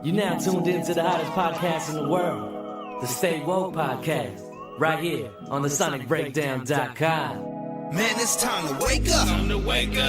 You're now tuned in to the hottest podcast in the world, the Stay Woke Podcast, right here on the SonicBreakdown.com. Man, it's time to wake up.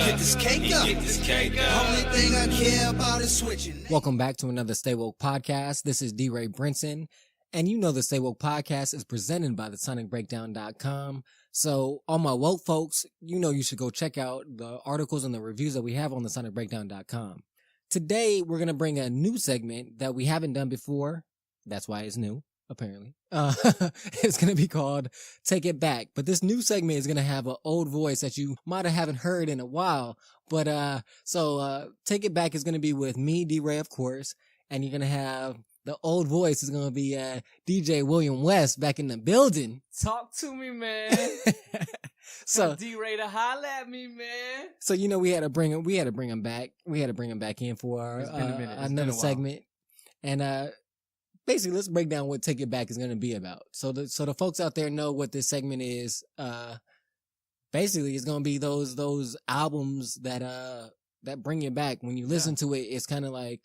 Get this cake up. Only thing I care about is switching. Welcome back to another Stay Woke Podcast. This is DeRa Brinson. And you know the Stay Woke Podcast is presented by the SonicBreakdown.com. So all my woke folks, you know you should go check out the articles and the reviews that we have on the SonicBreakdown.com. Today, we're going to bring a new segment that we haven't done before. That's why it's new, apparently. It's going to be called Take It Back. But this new segment is going to have an old voice that you might have haven't heard in a while. But so Take It Back is going to be with me, DeRa, of course. And you're going to have the old voice is going to be DJ William West back in the building. Talk to me, man. So DeRa to holla at me, man. So you know we had to bring him back. We had to bring him back in for our, another segment. And basically let's break down what Take It Back is going to be about. So the folks out there know what this segment is. Basically it's going to be those albums that bring you back. When you listen to it, it's kind of like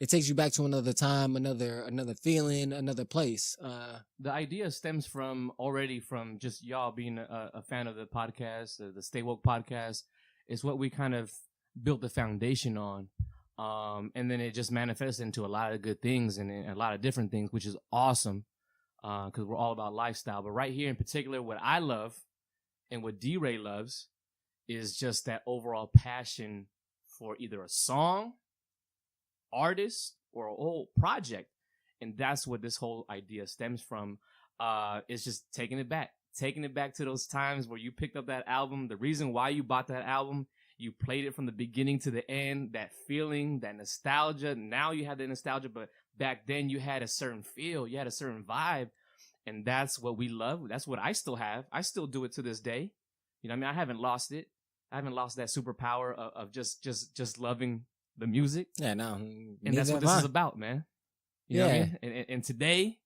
it takes you back to another time, another feeling, another place. The idea stems from just y'all being a fan of the podcast, the Stay Woke Podcast. It's what we kind of built the foundation on. And then it just manifests into a lot of good things and a lot of different things, which is awesome. Cause we're all about lifestyle. But right here in particular, what I love and what DeRa loves is just that overall passion for either a song, artist, or a whole project. And that's what this whole idea stems from. It's just taking it back to those times where you picked up that album, the reason why you bought that album, you played it from the beginning to the end, that feeling, that nostalgia. Now you have the nostalgia, but back then you had a certain feel, you had a certain vibe, and that's what we love. That's what I still have. I still do it to this day. You know what I mean? I haven't lost it. I haven't lost that superpower of just loving the music. Yeah, no. And that's what this is about, man. You know what I mean? And today,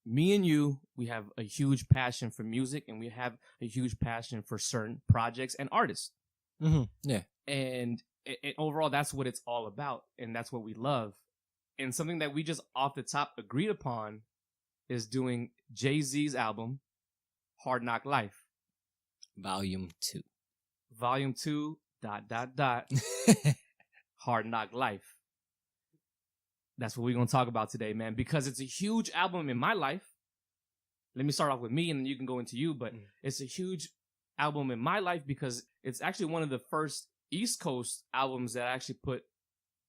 me and you, we have a huge passion for music, and we have a huge passion for certain projects and artists. Mm-hmm. Yeah. And overall, that's what it's all about. And that's what we love. And something that we just off the top agreed upon is doing Jay-Z's album, Hard Knock Life. Volume 2. Volume 2, ... Hard Knock Life. That's what we're going to talk about today, man, because it's a huge album in my life. Let me start off with me and then you can go into you, but it's a huge album in my life because it's actually one of the first East Coast albums that I actually put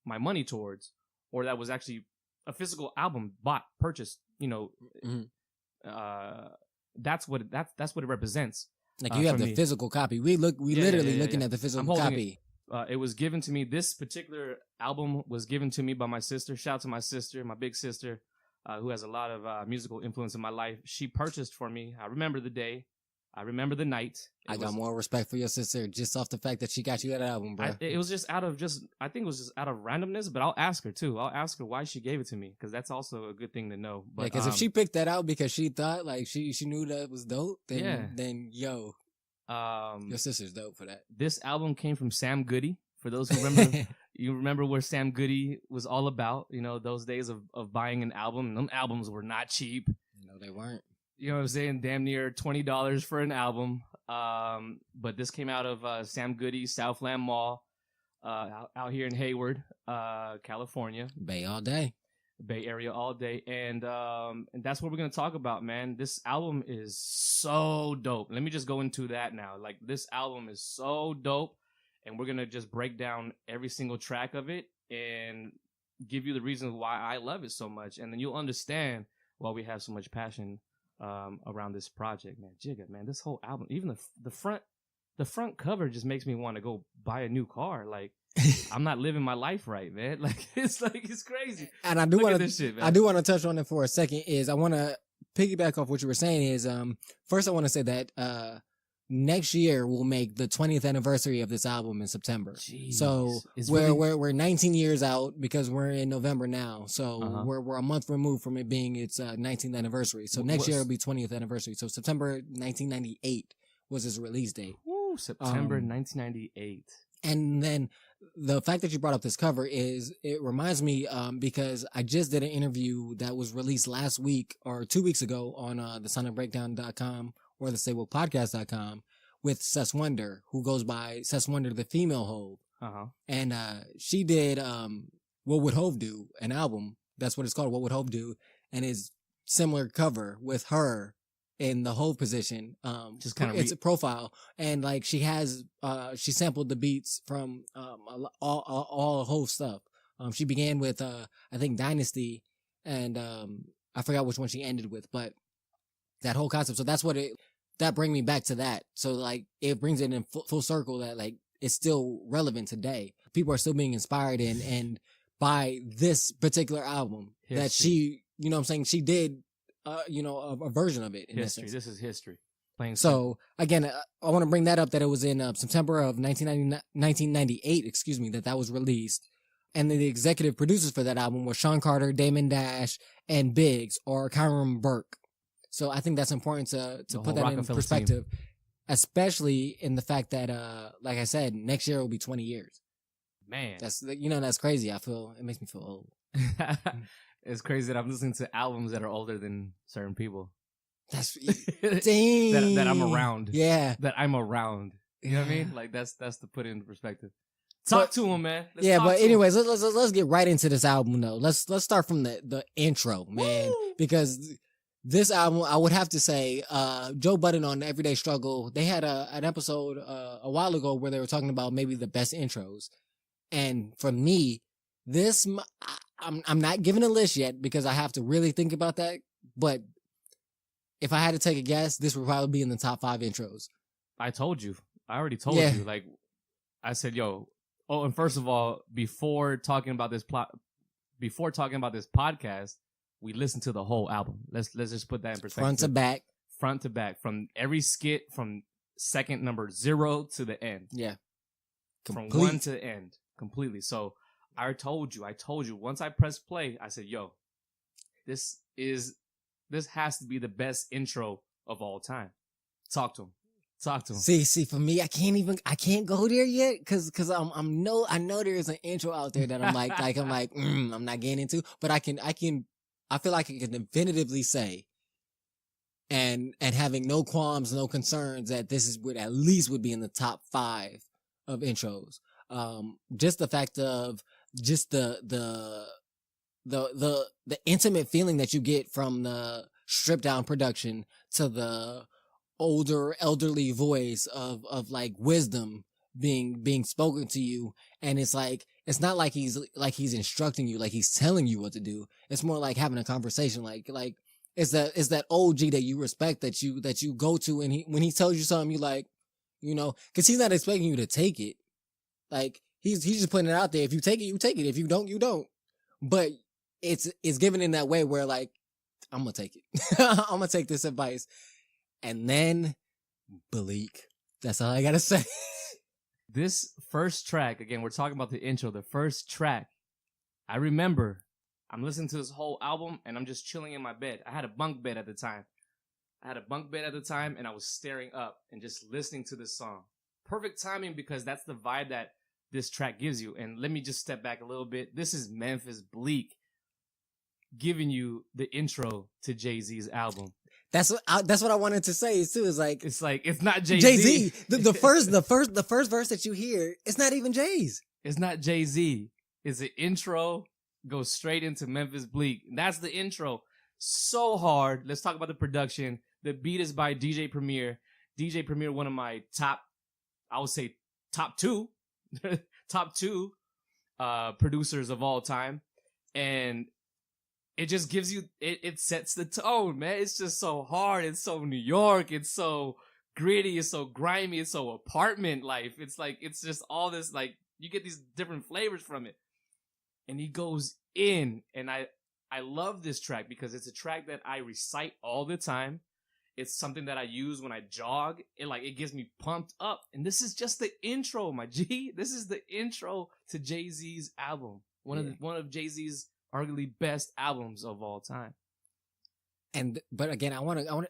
my money towards, or that was actually a physical album purchased, you know. That's what it represents. Like you have the physical copy. We literally looking at the physical copy. It was given to me. This particular album was given to me by my sister. Shout out to my sister, my big sister, who has a lot of musical influence in my life. She purchased for me. I remember the day. I remember the night. I got more respect for your sister just off the fact that she got you that album, bro. It was just I think it was just out of randomness, but I'll ask her too. I'll ask her why she gave it to me, because that's also a good thing to know. But because if she picked that out because she thought like she knew that it was dope, then yo. Your sister's dope for that. This album came from Sam Goody. For those who remember, you remember where Sam Goody was all about. You know, those days of buying an album. And them albums were not cheap. No, they weren't. You know what I'm saying? Damn near $20 for an album. But this came out of Sam Goody's Southland Mall, out here in Hayward, California. Bay all day. Bay Area all day, and that's what we're gonna talk about, man. This album is so dope. Let me just go into that now. Like, this album is so dope, and we're gonna just break down every single track of it and give you the reasons why I love it so much, and then you'll understand why we have so much passion around this project, man. Jigga, man, this whole album, even the front cover just makes me want to go buy a new car. Like, I'm not living my life right, man. It's crazy. And I do want to touch on it for a second. Is I want to piggyback off what you were saying. Is first I want to say that next year we'll make the 20th anniversary of this album in September. Jeez. So we're 19 years out because we're in November now. So we're a month removed from it being its 19th anniversary. So next year will be 20th anniversary. So September 1998 was his release date. September 1998. And then the fact that you brought up this cover it reminds me, because I just did an interview that was released last week or 2 weeks ago on the sonicbreakdown.com or the staywoke.podcast.com with Sess Wonder, who goes by Sess Wonder, the female Hove. Uh-huh. And she did What Would Hove Do, an album. That's what it's called, What Would Hove Do? And it's similar cover with her in the Hove position. Just kind of it's a profile, and like she has she sampled the beats from all Hove stuff. She began with I think Dynasty, and I forgot which one she ended with, but that whole concept. So that's what that bring me back to that. So like it brings it in full circle that like it's still relevant today. People are still being inspired and by this particular album that she, you know what I'm saying, she did a version of it in history. essence. This is history. Plain So again, I want to bring that up that it was in September of 1998, excuse me, that was released. And then the executive producers for that album were Sean Carter, Damon Dash, and Biggs, or Kyron Burke. So I think that's important to put that in perspective, especially in the fact that, like I said, next year will be 20 years. Man. That's crazy. It makes me feel old. It's crazy that I'm listening to albums that are older than certain people. That's dang. that I'm around. Yeah. That I'm around. You know what I mean? Like that's to put it into perspective. Talk to him, man. But anyways, let's get right into this album though. Let's start from the intro, man. Woo! Because this album, I would have to say, Joe Budden on Everyday Struggle, they had an episode a while ago where they were talking about maybe the best intros. And for me, this I'm not giving a list yet because I have to really think about that. But if I had to take a guess, this would probably be in the top 5 intros. I told you. I already told you. Like I said, yo. Oh, and first of all, before talking about this podcast, we listened to the whole album. Let's just put that in perspective. Front to back, from every skit, from second number 0 to the end. Yeah, from 1 to the end, completely. So I told you. Once I pressed play, I said, "Yo, this has to be the best intro of all time." Talk to him. See, for me, I can't go there yet, cause I know there's an intro out there that I'm I'm not getting into, but I feel like I can definitively say, and having no qualms, no concerns that this is what at least would be in the top 5 of intros. Just the fact of just the intimate feeling that you get from the stripped down production to the older elderly voice of like wisdom being spoken to you, and it's like it's not like he's instructing you, like he's telling you what to do. It's more like having a conversation, like it's that OG that you respect, that you go to, and when he tells you something, you like, because he's not expecting you to take it. Like he's just putting it out there. If you take it, you take it. If you don't, you don't. But it's given in that way where like, I'm gonna take it. I'm gonna take this advice. And then bleak. That's all I gotta say. This first track, again, we're talking about the intro. The first track, I remember I'm listening to this whole album and I'm just chilling in my bed. I had a bunk bed at the time. And I was staring up and just listening to this song. Perfect timing because that's the vibe that this track gives you. And let me just step back a little bit. This is Memphis Bleak giving you the intro to Jay-Z's album. That's what I wanted to say too. It's not Jay-Z. Jay-Z. The first verse that you hear, it's not even Jay's. It's not Jay-Z. It's an intro. Goes straight into Memphis Bleak. That's the intro. So hard. Let's talk about the production. The beat is by DJ Premier. DJ Premier, one of my top 2 producers of all time, and it just gives you, it sets the tone, man. It's just so hard. It's so New York. It's so gritty. It's so grimy. It's so apartment life. It's like, it's just all this, like, you get these different flavors from it. And he goes in, and I love this track because it's a track that I recite all the time. It's something that I use when I jog. It gets me pumped up. And this is just the intro, my G. This is the intro to Jay-Z's album. One of Jay-Z's arguably best albums of all time. But again, I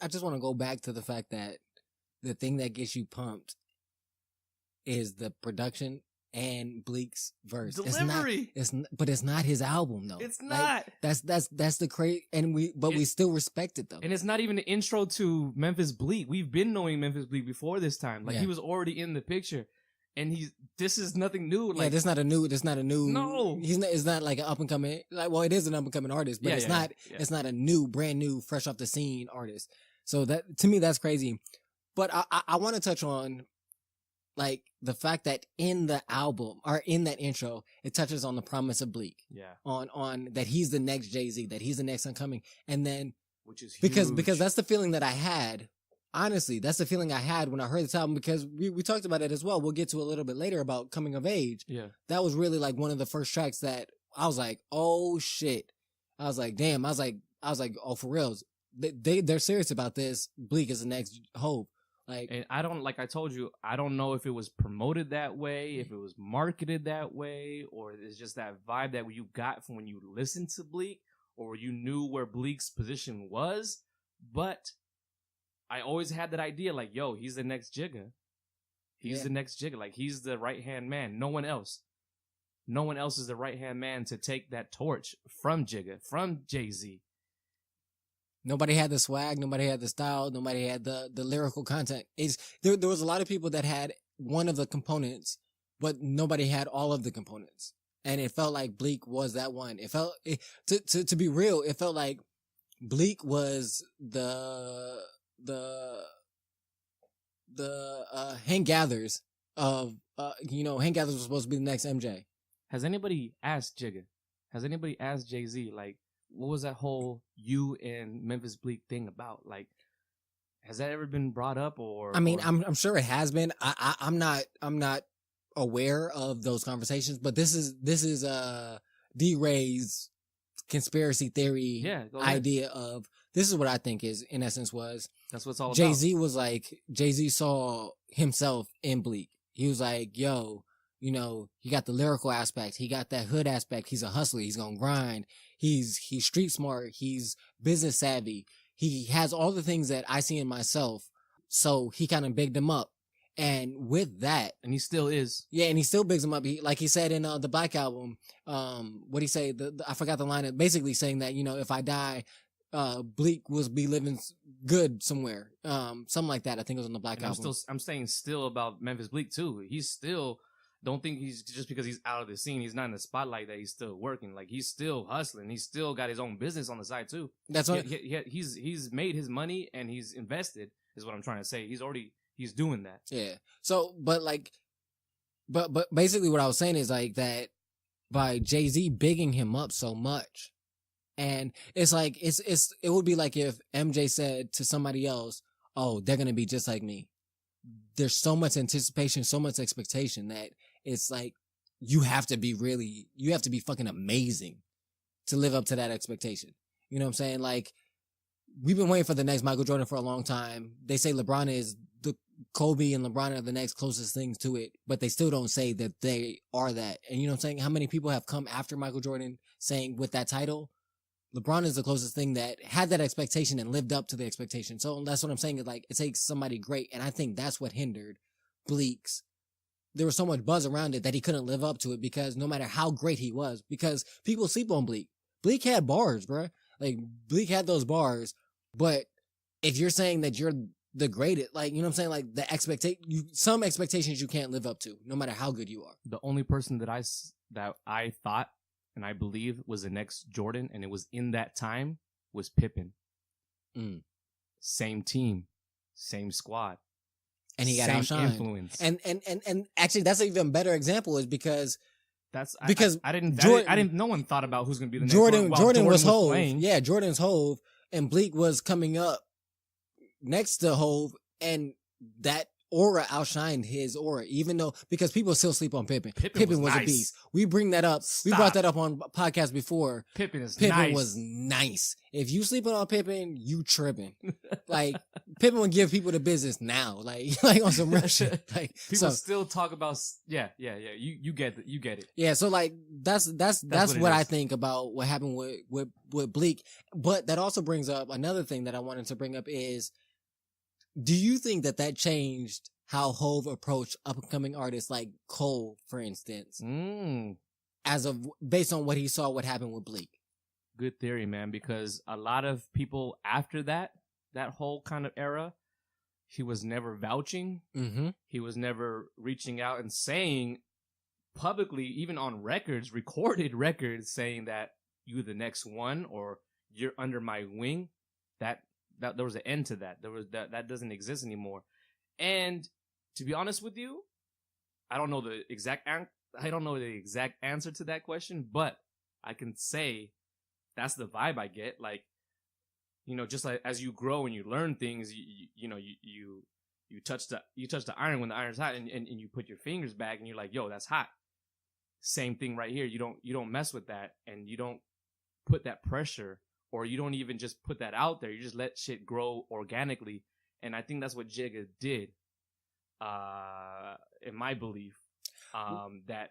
just want to go back to the fact that the thing that gets you pumped is the production and Bleak's verse. Delivery. But it's not his album though. It's not. Like, that's the crazy, and we still respect it though. And it's not even the intro to Memphis Bleak. We've been knowing Memphis Bleak before this time. Like he was already in the picture, and this is nothing new. Like that's not a new. No, it's not like an up and coming. Like, well, it is an up and coming artist, but it's not. Yeah. It's not a brand new, fresh off the scene artist. So that to me, that's crazy. But I want to touch on, like, the fact that in the album or in that intro, it touches on the promise of Bleak. Yeah. On that he's the next Jay-Z, that he's the next incoming. And then, which is huge. Because that's the feeling that I had. Honestly, that's the feeling I had when I heard this album, because we talked about it as well. We'll get to a little bit later about Coming of Age. Yeah. That was really like one of the first tracks that I was like, oh shit. I was like, damn. I was like, oh, for reals. They're serious about this. Bleak is the next Hope. Like, and like I told you, I don't know if it was promoted that way, if it was marketed that way, or it's just that vibe that you got from when you listened to Bleak, or you knew where Bleak's position was. But I always had that idea, like, yo, he's the next Jigga. He's the next Jigga. Like, he's the right-hand man. No one else. No one else is the right-hand man to take that torch from Jigga, from Jay-Z. Nobody had the swag. Nobody had the style. Nobody had the lyrical content. There was a lot of people that had one of the components, but nobody had all of the components. And it felt like Bleak was that one. To be real, it felt like Bleak was the Hank Gathers of, Hank Gathers was supposed to be the next MJ. Has anybody asked Jigga? Has anybody asked Jay-Z, like, what was that whole you and Memphis Bleak thing about? Like, has that ever been brought up? Or I mean, I'm sure it has been. I'm not aware of those conversations, but this is D-Ray's conspiracy theory idea of, this is what I think is, in essence, was that's what's all about. Jay-Z saw himself in Bleak. He was like, yo, he got the lyrical aspect. He got that hood aspect. He's a hustler. He's gonna grind. He's street smart. He's business savvy. He has all the things that I see in myself. So he kind of bigged him up. And with that, and he still is. Yeah, and he still bigs him up. Like he said in the Black Album, what'd he say? I forgot the line. Basically saying that, if I die, Bleak will be living good somewhere. Something like that. I think it was on the Black Album. I'm saying still about Memphis Bleak too. He's still, don't think he's just because he's out of the scene, he's not in the spotlight, that he's still working. Like, he's still hustling. He's still got his own business on the side too. That's what he's made his money and he's invested, is what I'm trying to say. He's doing that. Yeah. So, but basically what I was saying is like that by Jay-Z bigging him up so much. And it's like, it would be like if MJ said to somebody else, oh, they're going to be just like me. There's so much anticipation, so much expectation that it's like, you have to be fucking amazing to live up to that expectation. You know what I'm saying? Like, we've been waiting for the next Michael Jordan for a long time. They say LeBron is the Kobe and LeBron are the next closest things to it, but they still don't say that they are that. And you know what I'm saying? How many people have come after Michael Jordan saying with that title, LeBron is the closest thing that had that expectation and lived up to the expectation. So that's what I'm saying. Is like, it takes somebody great. And I think that's what hindered Bleak's. There was so much buzz around it that he couldn't live up to it, because no matter how great he was, because people sleep on Bleak. Bleak had bars, bruh. Like, Bleak had those bars. But if you're saying that you're the greatest, like, you know what I'm saying? Like, some expectations you can't live up to, no matter how good you are. The only person that I thought and I believe was the next Jordan, and it was in that time, was Pippen. Same team, same squad, and he got outshined. Influence. And actually, that's an even better example, is because no one thought about who's going to be the next Jordan was Hove. Yeah, Jordan's Hove, and Bleak was coming up next to Hove, and that aura outshined his aura, even though, because people still sleep on Pippen. Pippen was nice. A beast. We bring that up. Stop. We brought that up on podcasts before. Pippen nice. Was nice. If you sleeping on Pippen, you tripping. Like, Pippen would give people the business now, like on some real shit. Like, people still talk about, yeah. You get it. Yeah. So like, that's what I think about what happened with Bleak. But that also brings up another thing that I wanted to bring up is, do you think that changed how Hove approached upcoming artists like Cole, for instance, based on what he saw what happened with Bleak. Good theory, man, because a lot of people after that whole kind of era, he was never vouching. Mm-hmm. He was never reaching out and saying publicly, even on records, recorded records, saying that you the next one or you're under my wing. That there was an end to that. That doesn't exist anymore. And to be honest with you, I don't know the exact answer to that question, but I can say that's the vibe I get. Like, you know, just like as you grow and you learn things, you touch the iron when the iron's hot, and you put your fingers back and you're like, yo, that's hot. Same thing right here. You don't mess with that, and you don't put that pressure, or you don't even just put that out there. You just let shit grow organically. And I think that's what Jigga did, in my belief, that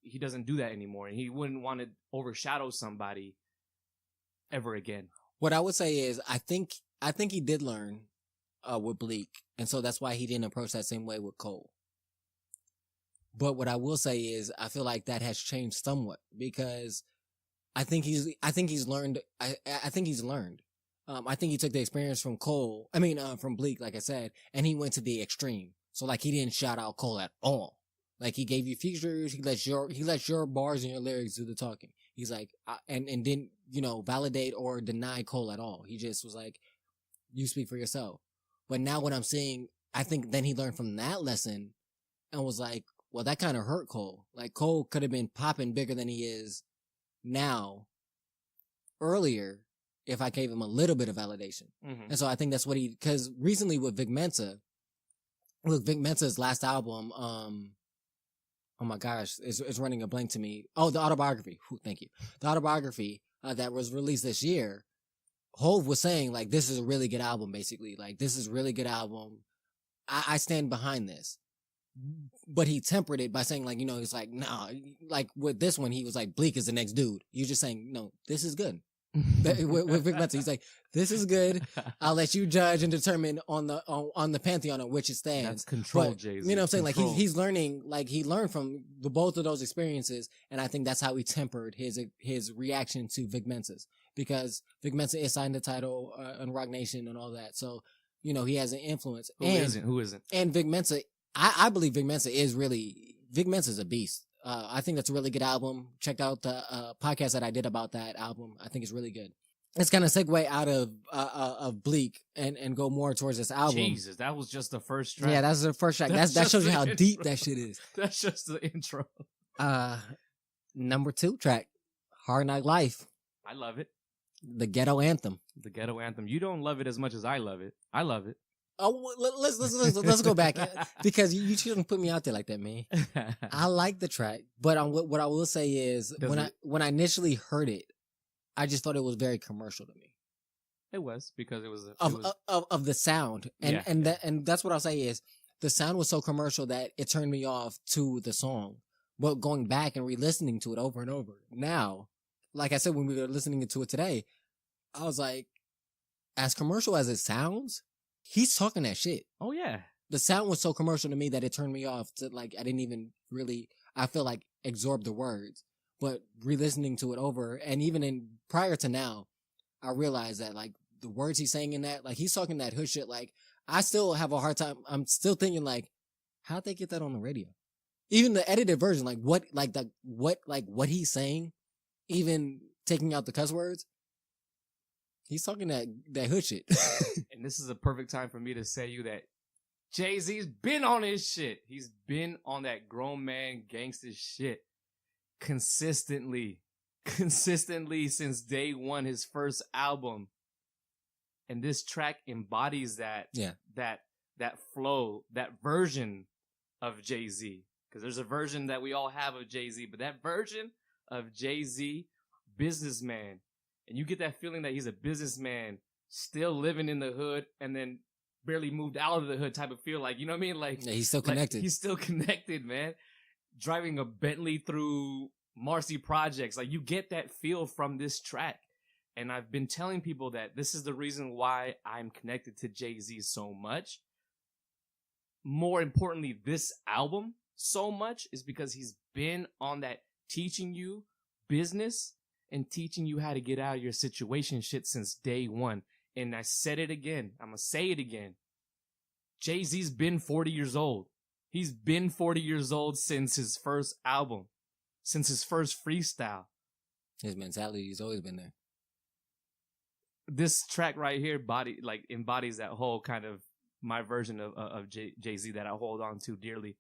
he doesn't do that anymore, and he wouldn't want to overshadow somebody ever again. What I would say is, I think he did learn with Bleak, and so that's why he didn't approach that same way with Cole. But what I will say is, I feel like that has changed somewhat, because I think he's learned. I think he's learned. I think he took the experience from from Bleak, like I said, and he went to the extreme. So like, he didn't shout out Cole at all. Like, he gave you features. He lets your bars and your lyrics do the talking. He's like, and didn't, validate or deny Cole at all. He just was like, you speak for yourself. But now what I'm seeing, I think then he learned from that lesson and was like, well, that kind of hurt Cole. Like, Cole could have been popping bigger than he is now earlier if I gave him a little bit of validation. Mm-hmm. And so I think that's what because recently with Vic Mensa's last album, oh my gosh, it's running a blank to me. Oh, the autobiography. Thank you. The autobiography that was released this year. Hove was saying, like, this is a really good album, basically. Like, this is a really good album. I stand behind this. But he tempered it by saying, like, he's like, nah, like with this one, he was like, Bleak is the next dude. You're just saying, no, this is good. with Vic Mensa, he's like, this is good. I'll let you judge and determine on the pantheon on which it stands. That's control, Jay-Z. You know what I'm saying? Control. Like, he's learning, like, he learned from both of those experiences, and I think that's how he tempered his reaction to Vic Mensa's, because Vic Mensa is signed the title on Rock Nation and all that, so he has an influence. Who isn't? And Vic Mensa, I believe Vic Mensa is a beast. I think that's a really good album. Check out the podcast that I did about that album. I think it's really good. Let's kind of segue out of Bleak and go more towards this album. Jesus, that was just the first track. Yeah, that's the first track. That shows you how deep that shit is. That's just the intro. Number 2 track, Hard Knock Life. I love it. The ghetto anthem. The ghetto anthem. You don't love it as much as I love it. I love it. Oh, let's go back, because you shouldn't put me out there like that, man. I like the track, but what I will say is, when I initially heard it, I just thought it was very commercial to me. It was, because it was of the sound, and that's what I'll say is, the sound was so commercial that it turned me off to the song. But going back and re-listening to it over and over now, like I said when we were listening to it today, I was like, as commercial as it sounds, he's talking that shit. Oh, yeah. The sound was so commercial to me that it turned me off to, like, I didn't even really, I feel like, absorb the words. But re-listening to it over, and even prior to now, I realized that, like, the words he's saying in that, like, he's talking that hood shit, like, I still have a hard time, I'm still thinking, like, how'd they get that on the radio? Even the edited version, like, what he's saying, even taking out the cuss words, he's talking that hood shit. And this is a perfect time for me to say you that Jay-Z's been on his shit. He's been on that grown man gangster shit consistently since day one, his first album. And this track embodies that, that flow, that version of Jay-Z. Because there's a version that we all have of Jay-Z, but that version of Jay-Z, businessman. And you get that feeling that he's a businessman, still living in the hood, and then barely moved out of the hood type of feel. Like, you know what I mean? Like, yeah, he's still connected. He's still connected, man. Driving a Bentley through Marcy Projects. Like, you get that feel from this track. And I've been telling people that this is the reason why I'm connected to Jay-Z so much. more importantly, this album so much is because he's been on that teaching you business and teaching you how to get out of your situation shit since day one. And I said it again. I'm going to say it again. Jay-Z's been 40 years old. He's been 40 years old since his first album, since his first freestyle. His mentality has always been there. This track right here embodies that whole kind of my version of Jay-Z that I hold on to dearly.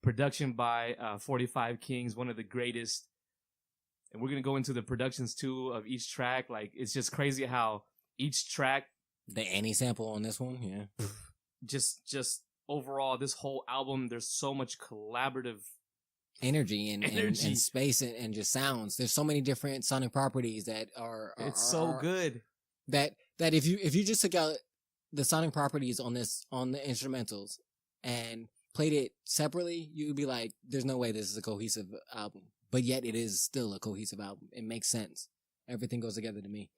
Production by 45 Kings, one of the greatest. And we're going to go into the productions too of each track. Like, it's just crazy how each track. The Annie sample on this one, yeah. Just overall, this whole album, there's so much collaborative energy and space and just sounds. There's so many different sonic properties that are so good. That if you just took out the sonic properties on the instrumentals and played it separately, you'd be like, there's no way this is a cohesive album. But yet it is still a cohesive album. It makes sense. Everything goes together to me.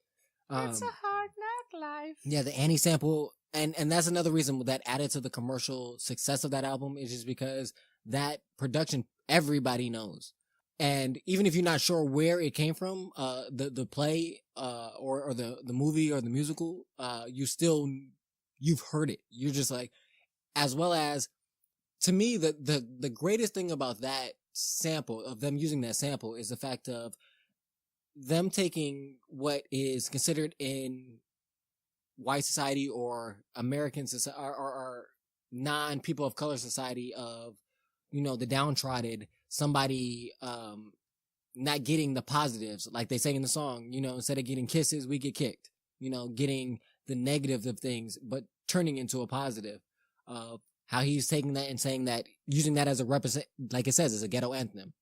It's a hard knock life. Yeah, the Annie sample, and that's another reason that added to the commercial success of that album is just because that production everybody knows. And even if you're not sure where it came from, the play or the movie or the musical, you've heard it. You're just like, as well as, to me, the greatest thing about that sample, of them using that sample, is the fact of them taking what is considered in white society or American society or non-people of color society of, the downtrodden, somebody not getting the positives, like they say in the song, instead of getting kisses, we get kicked, getting the negative of things, but turning into a positive. How he's taking that and saying that, using that as a like it says, as a ghetto anthem.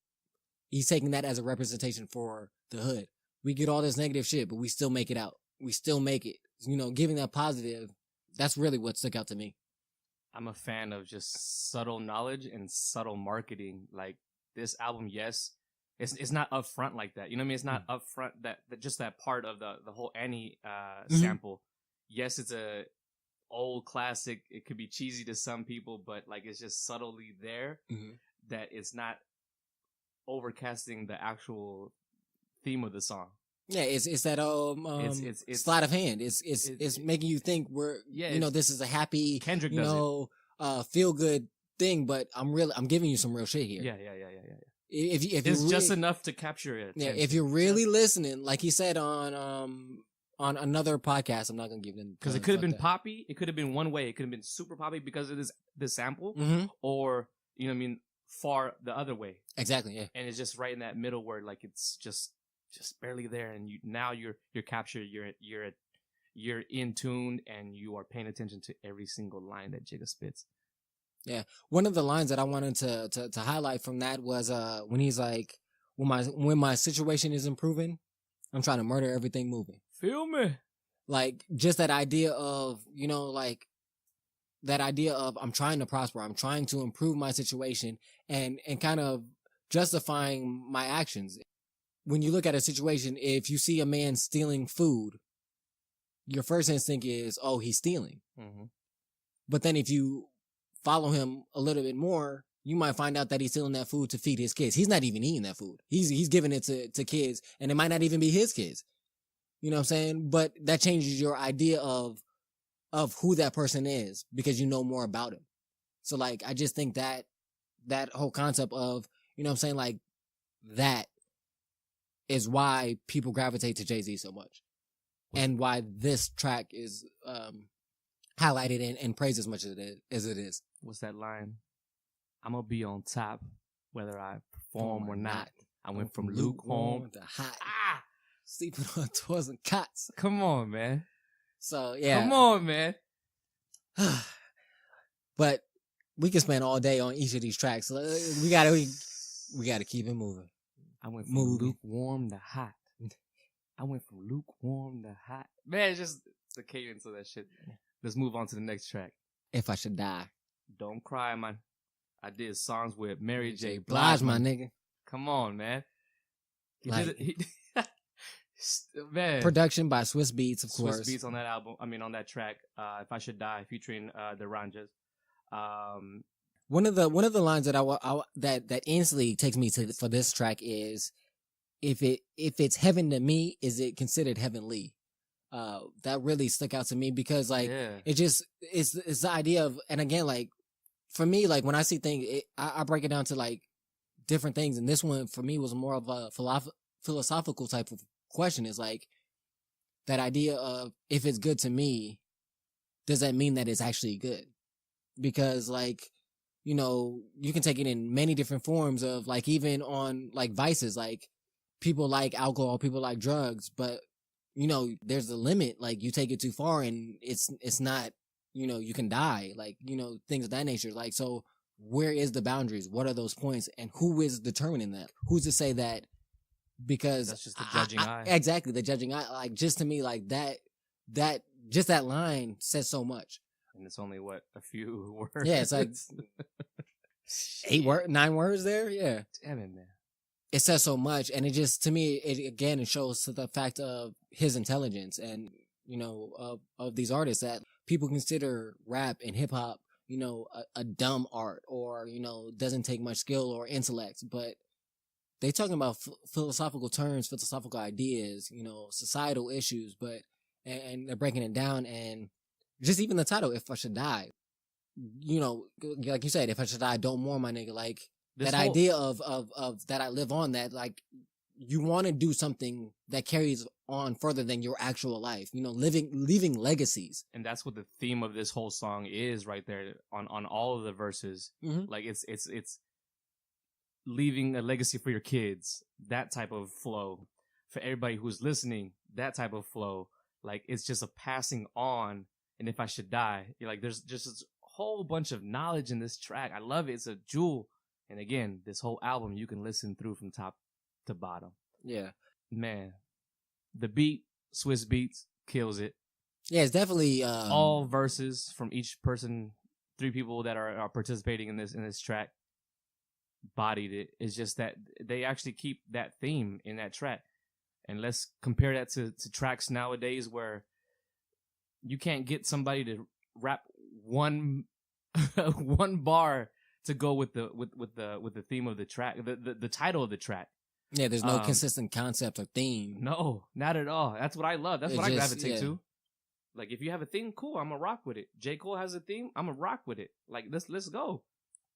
He's taking that as a representation for the hood. We get all this negative shit, but we still make it out. We still make it. Giving that positive, that's really what stuck out to me. I'm a fan of just subtle knowledge and subtle marketing. Like, this album, yes, it's not upfront like that. You know what I mean? It's not upfront that just that part of the whole Annie sample. Yes, it's a old classic. It could be cheesy to some people, but like, it's just subtly there that it's not overcasting the actual theme of the song. Yeah, it's that it's sleight of hand. It's making you think this is a happy Kendrick feel good thing, but I'm giving you some real shit here. Yeah. If it's really, just enough to capture it. Yeah, if you're really listening, like he said on another podcast, I'm not gonna give them, because it could have been poppy. It could have been one way. It could have been super poppy because of this sample, or far the other way. Exactly. Yeah. And it's just right in that middle where like it's just barely there, and you're captured. You're in tune, and you are paying attention to every single line that Jigga spits. Yeah, one of the lines that I wanted to highlight from that was when he's like, when my situation is improving, I'm trying to murder everything moving. Feel me? Like, just that idea of, that idea of I'm trying to prosper, I'm trying to improve my situation, and kind of justifying my actions. When you look at a situation, if you see a man stealing food, your first instinct is, oh, he's stealing. Mm-hmm. But then if you follow him a little bit more, you might find out that he's stealing that food to feed his kids. He's not even eating that food. He's giving it to kids, and it might not even be his kids. You know what I'm saying? But that changes your idea of who that person is, because you know more about him. So like, I just think that whole concept of, like, that is why people gravitate to Jay-Z so much, and why this track is highlighted and praised as much as it is. What's that line? I'm gonna be on top whether I perform or not. I went from lukewarm to hot. Sleeping on tours and cots. Come on, man. So yeah. Come on, man. But we can spend all day on each of these tracks. So we gotta keep it moving. I went from lukewarm to hot. I went from lukewarm to hot. Man, it's just the cadence of that shit. Let's move on to the next track. If I Should Die. Don't cry, man. I did songs with Mary J. Blige, my nigga. Come on, man. Man. Production by Swiss Beats, of course. Swiss Beats on that album. On that track. If I Should Die, featuring the Ranjas. One of the lines that that instantly takes me to for this track is, if it's heaven to me, is it considered heavenly? That really stuck out to me because like it's the idea of, and again, like for me, like when I see things, I break it down to like different things, and this one for me was more of a philosophical type of question. Is like that idea of, if it's good to me, does that mean that it's actually good? Because like, you know, you can take it in many different forms of like, even on like vices, like people like alcohol, people like drugs, but you know, there's a limit. Like you take it too far and it's not, you know, you can die, like, you know, things of that nature. Like, so where is the boundaries? What are those points? And who is determining that? Who's to say that? Because that's just the judging eye. Exactly. The judging eye. Like, just to me, like that just that line says so much. And it's only what, a few words. Yeah, it's like 9 words there. Yeah. Damn it, man. It says so much, and it just, to me, it shows to the fact of his intelligence, and you know, of these artists, that people consider rap and hip hop, you know, a dumb art, or you know, doesn't take much skill or intellect, but they talking about philosophical terms, philosophical ideas, you know, societal issues, but and they're breaking it down. And just even the title, If I Should Die, you know, like you said, if I should die, don't mourn, my nigga. Like this that idea of that I live on, that like you want to do something that carries on further than your actual life, you know, leaving legacies. And that's what the theme of this whole song is right there on all of the verses. Mm-hmm. Like it's leaving a legacy for your kids, that type of flow. For everybody who's listening, that type of flow. Like it's just a passing on. And if I should die, you're like, there's just a whole bunch of knowledge in this track. I love it. It's a jewel. And again, this whole album you can listen through from top to bottom. Yeah. Man, the beat, Swiss Beats, kills it. Yeah, it's definitely all verses from each person, 3 people that are participating in this track bodied it. It's just that they actually keep that theme in that track. And let's compare that to tracks nowadays where you can't get somebody to rap one bar to go with the theme of the track, the title of the track. Yeah, there's no consistent concept or theme. No, not at all. That's what I love. That's what I gravitate to. Like, if you have a theme, cool, I'm gonna rock with it. J. Cole has a theme, I'm gonna rock with it. Like, let's go.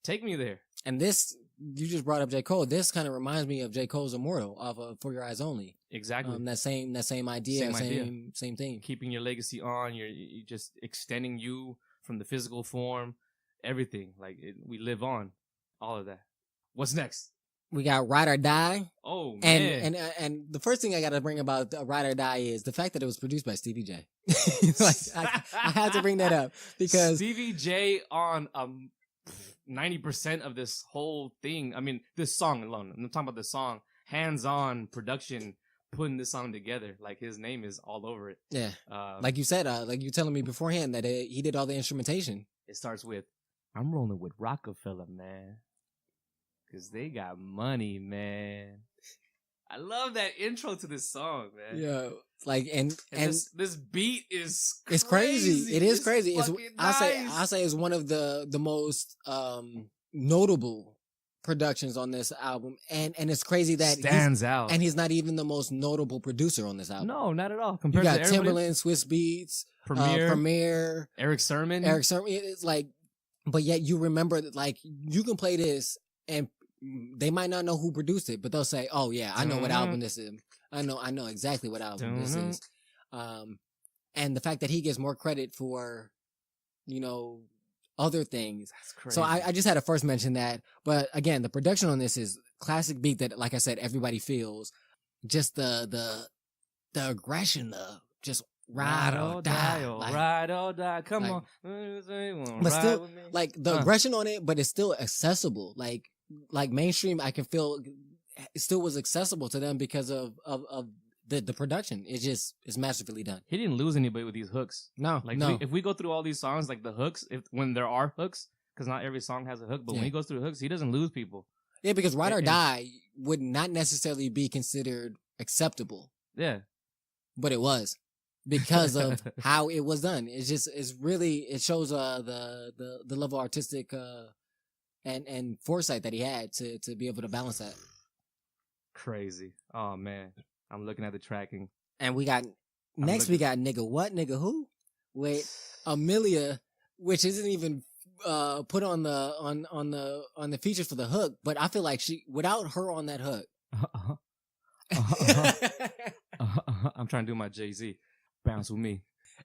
Take me there. And this, you just brought up J. Cole. This kind of reminds me of J. Cole's Immortal off of For Your Eyes Only. Exactly. That same idea, same thing. Keeping your legacy on. You're just extending you from the physical form, everything. Like we live on, all of that. What's next? We got Ride or Die. Oh man! And the first thing I got to bring about Ride or Die is the fact that it was produced by Stevie J. Like I had to bring that up because Stevie J on 90% of this whole thing. I mean, this song alone. I'm talking about the song, hands-on production, putting this song together. Like his name is all over it. Yeah. Like you said, like you telling me beforehand that he did all the instrumentation. It starts with, "I'm rolling with Rockefeller, man. Because they got money, man." I love that intro to this song, man. Yeah. Like, and this beat is crazy. It's crazy. It is crazy. It's nice. I'll say it's one of the most notable productions on this album. And it's crazy that stands out. And he's not even the most notable producer on this album. No, not at all. Compared you got to Timbaland, Swiss Beats, Premier, Eric Sermon. It's like, but yet you remember that, like, you can play this and they might not know who produced it, but they'll say, "Oh yeah, I know what album this is. I know exactly what album this is." And the fact that he gets more credit for, you know, other things. That's crazy. So I just had to first mention that. But again, the production on this is classic beat that, like I said, everybody feels. Just the aggression, just ride or die. Like, ride or die. Come like, on. But still, like the aggression on it, but it's still accessible. Like mainstream, I can feel it still was accessible to them because of the production. It's masterfully done. He didn't lose anybody with these hooks. No. If we go through all these songs, like the hooks, when there are hooks, because not every song has a hook, but when he goes through the hooks, he doesn't lose people. Yeah, because Ride or Die would not necessarily be considered acceptable. Yeah. But it was. because of how it was done. It's really, it shows the level of artistic and foresight that he had to be able to balance that. Crazy. Oh man, I'm looking at the tracking. And we got we got Nigga What, Nigga Who with Amelia, which isn't even put on the features for the hook, but I feel like without her on that hook. I'm trying to do my Jay-Z. Bounce with me.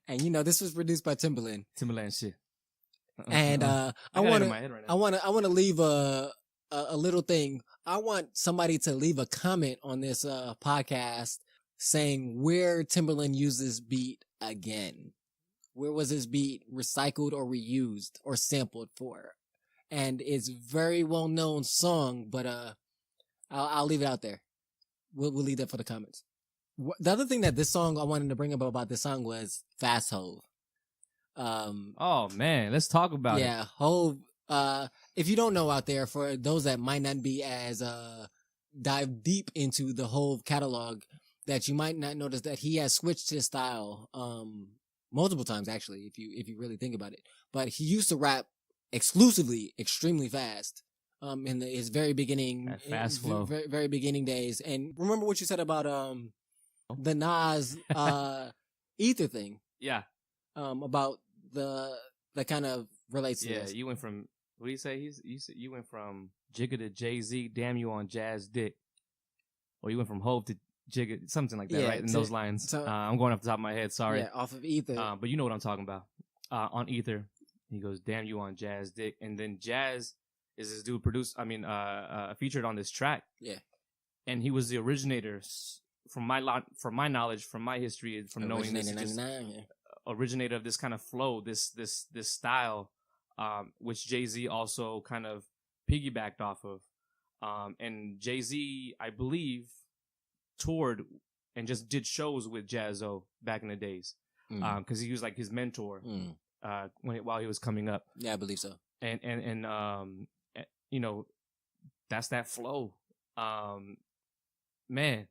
And this was produced by Timbaland. Timbaland shit. And I want to leave a little thing. I want somebody to leave a comment on this podcast saying where Timbaland used this beat again. Where was this beat recycled or reused or sampled for? And it's very well known song, but I'll leave it out there. We'll leave that for the comments. The other thing that this song I wanted to bring up about this song was Fast Hove. Oh man, let's talk about it. Yeah, Hove. If you don't know out there, for those that might not be as dive deep into the Hove catalog, that you might not notice that he has switched his style multiple times actually, if you really think about it. But he used to rap exclusively extremely fast in his very beginning, that fast flow, very, very beginning days. And remember what you said about the Nas Ether thing. Yeah. About the kind of relates to this. Yeah, you went from, what do you say? You went from Jigga to Jay-Z, damn you on Jazz Dick. Or you went from Hove to Jigga, something like that, Yeah, right? In those lines. so- I'm going off the top of my head, sorry. Yeah, off of Ether. But you know what I'm talking about. On Ether, he goes, damn you on Jazz Dick. And then Jazz is this dude featured on this track. Yeah. And he was the originator, from my knowledge, from my history, from knowing this, just originator of this kind of flow, this style, which Jay-Z also kind of piggybacked off of. And Jay-Z, I believe, toured and just did shows with Jaz-O back in the days. Because he was like his mentor while he was coming up. Yeah, I believe so. And that's that flow. Man,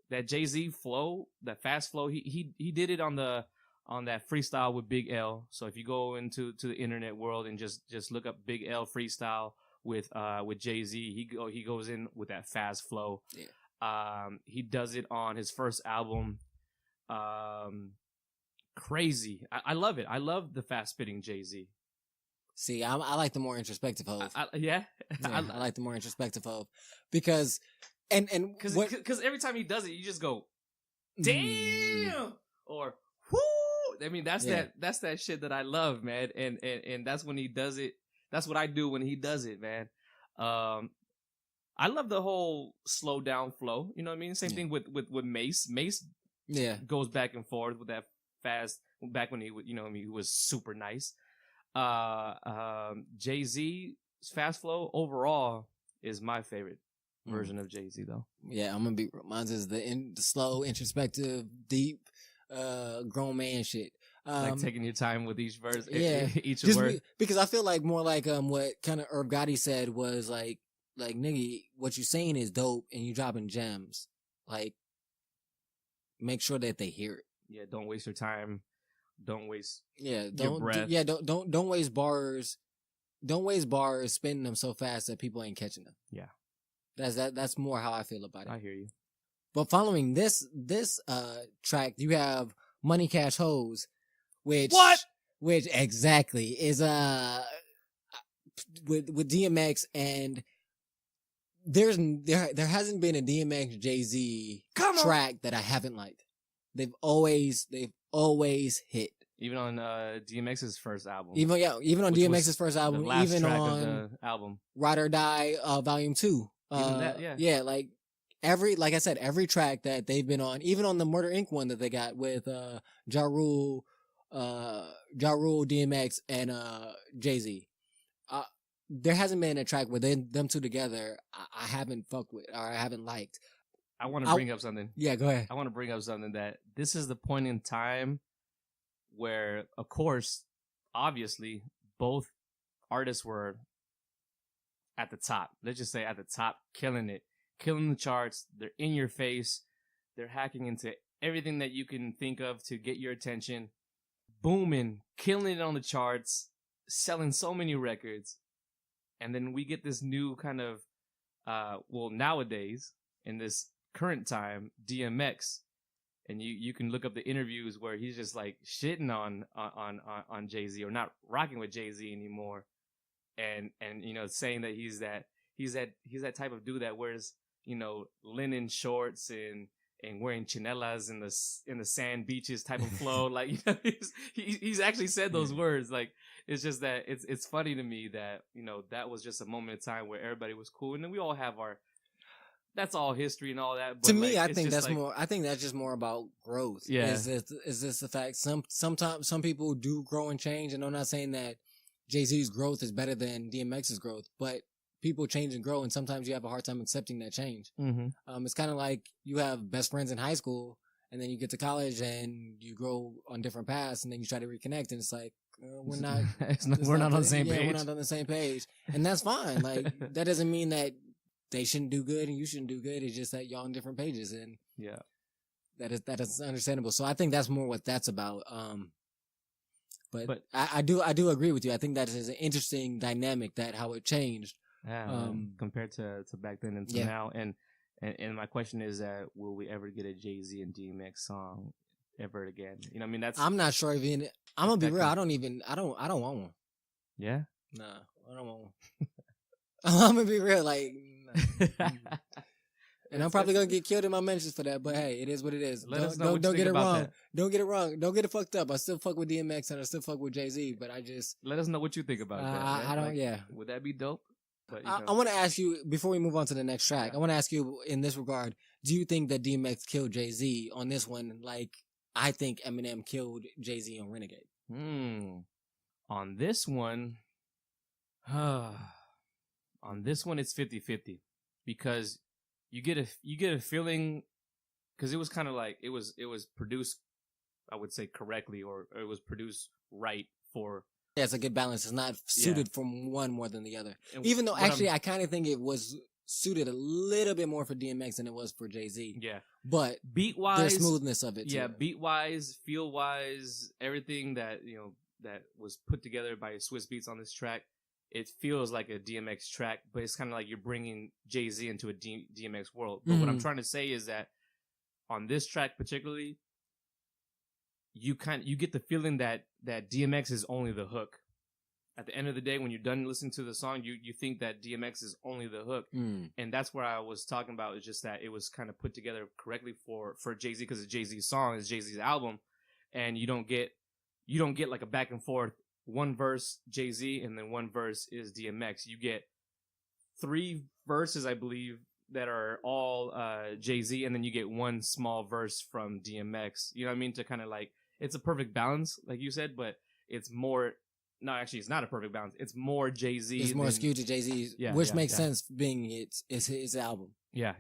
that Jay-Z flow, that fast flow, he did it on that freestyle with Big L. So if you go into the internet world and just look up Big L freestyle with Jay-Z, he goes in with that fast flow. Yeah. He does it on his first album. Crazy. I love it. I love the fast spitting Jay-Z. See, I like the more introspective Hove. Yeah. I like the more introspective Hove because because every time he does it, you just go, damn, or whoo. I mean, that's that shit that I love, man. And that's when he does it. That's what I do when he does it, man. I love the whole slow down flow. You know what I mean? Same thing with Mace. Mace goes back and forth with that fast. Back when he was super nice. Jay-Z's fast flow overall is my favorite version of Jay-Z, though. Yeah, I'm gonna be. Mine is the slow, introspective, deep, grown man shit. Like taking your time with each verse, each just word. Because I feel like more like what kind of Herb Gotti said was like nigga, what you saying is dope, and you dropping gems. Like, make sure that they hear it. Yeah, don't waste your time. Don't waste your breath. Don't waste bars. Don't waste bars spinning them so fast that people ain't catching them. Yeah. That's more how I feel about it. I hear you. But following this track, you have Money Cash Hoes, which exactly is with DMX, and there hasn't been a DMX Jay-Z track that I haven't liked. They've always hit. Even on DMX's first album. Even on DMX's first album. The last even track on of the album. Ride or Die Volume 2. Yeah, like I said, every track that they've been on, even on the Murder Inc. one that they got with Ja Rule, DMX, and Jay-Z. There hasn't been a track where them two together I haven't fucked with or I haven't liked. I want to bring up something. Yeah, go ahead. I want to bring up something that this is the point in time where, of course, obviously, both artists were at the top. Let's just say at the top, killing it, killing the charts. They're in your face. They're hacking into everything that you can think of to get your attention, booming, killing it on the charts, selling so many records. And then we get this new kind of, nowadays, in this current time, DMX. And you can look up the interviews where he's just like shitting on Jay-Z, or not rocking with Jay-Z anymore. And saying that he's that type of dude that wears, linen shorts and wearing chinelas in the sand beaches type of flow. Like, he's actually said those words. Like, it's just that it's funny to me that, that was just a moment in time where everybody was cool. And then we all have that's all history and all that. But to me, I think that's more. I think that's just more about growth. Yeah, is this the fact? Sometimes some people do grow and change, and I'm not saying that Jay-Z's growth is better than DMX's growth, but people change and grow, and sometimes you have a hard time accepting that change. Mm-hmm. It's kind of like you have best friends in high school, and then you get to college and you grow on different paths, and then you try to reconnect, and it's like we're not on the same page. Yeah, we're not on the same page, and that's fine. Like, that doesn't mean that they shouldn't do good and you shouldn't do good. It's just that y'all on different pages, and yeah, that is understandable. So I think that's more what that's about. But I do agree with you. I think that is an interesting dynamic, that how it changed. Yeah, compared to back then and to now. And my question is that will we ever get a Jay-Z and DMX song ever again? I'm not sure even. I'm gonna be real. I don't want one. Yeah. Nah, I don't want one. I'm gonna be real. Like, and I'm probably gonna get killed in my mentions for that. But hey, it is what it is. Don't get it wrong. Don't get it wrong. Don't get it fucked up. I still fuck with DMX and I still fuck with Jay-Z. But I just let us know what you think about that. I don't. Yeah. Would that be dope? But, I want to ask you, before we move on to the next track, I want to ask you in this regard, do you think that DMX killed Jay-Z on this one like I think Eminem killed Jay-Z on Renegade? On this one, it's 50-50 because you get a feeling, because it was kind of like it was produced, I would say, correctly, or it was produced right for. Yeah, it's a good balance. It's not suited from one more than the other. Even though, actually, I kind of think it was suited a little bit more for DMX than it was for Jay-Z. Yeah. But beat-wise, there's smoothness of it, too. Yeah, beat-wise, feel-wise, everything that, that was put together by Swiss Beats on this track, it feels like a DMX track, but it's kind of like you're bringing Jay-Z into a DMX world. But what I'm trying to say is that on this track particularly, you get the feeling that DMX is only the hook. At the end of the day, when you're done listening to the song, you think that DMX is only the hook. And that's where I was talking about. It's just that it was kind of put together correctly for Jay-Z, because it's Jay-Z's song, it's Jay-Z's album, and you don't get like a back and forth, one verse Jay-Z and then one verse is DMX. You get 3 verses, I believe, that are all Jay-Z, and then you get one small verse from DMX. You know what I mean? To kind of like, it's a perfect balance, like you said, but it's more. No, actually, it's not a perfect balance. It's more Jay-Z. It's more skewed to Jay-Z, which makes sense, being it's his album. Yeah.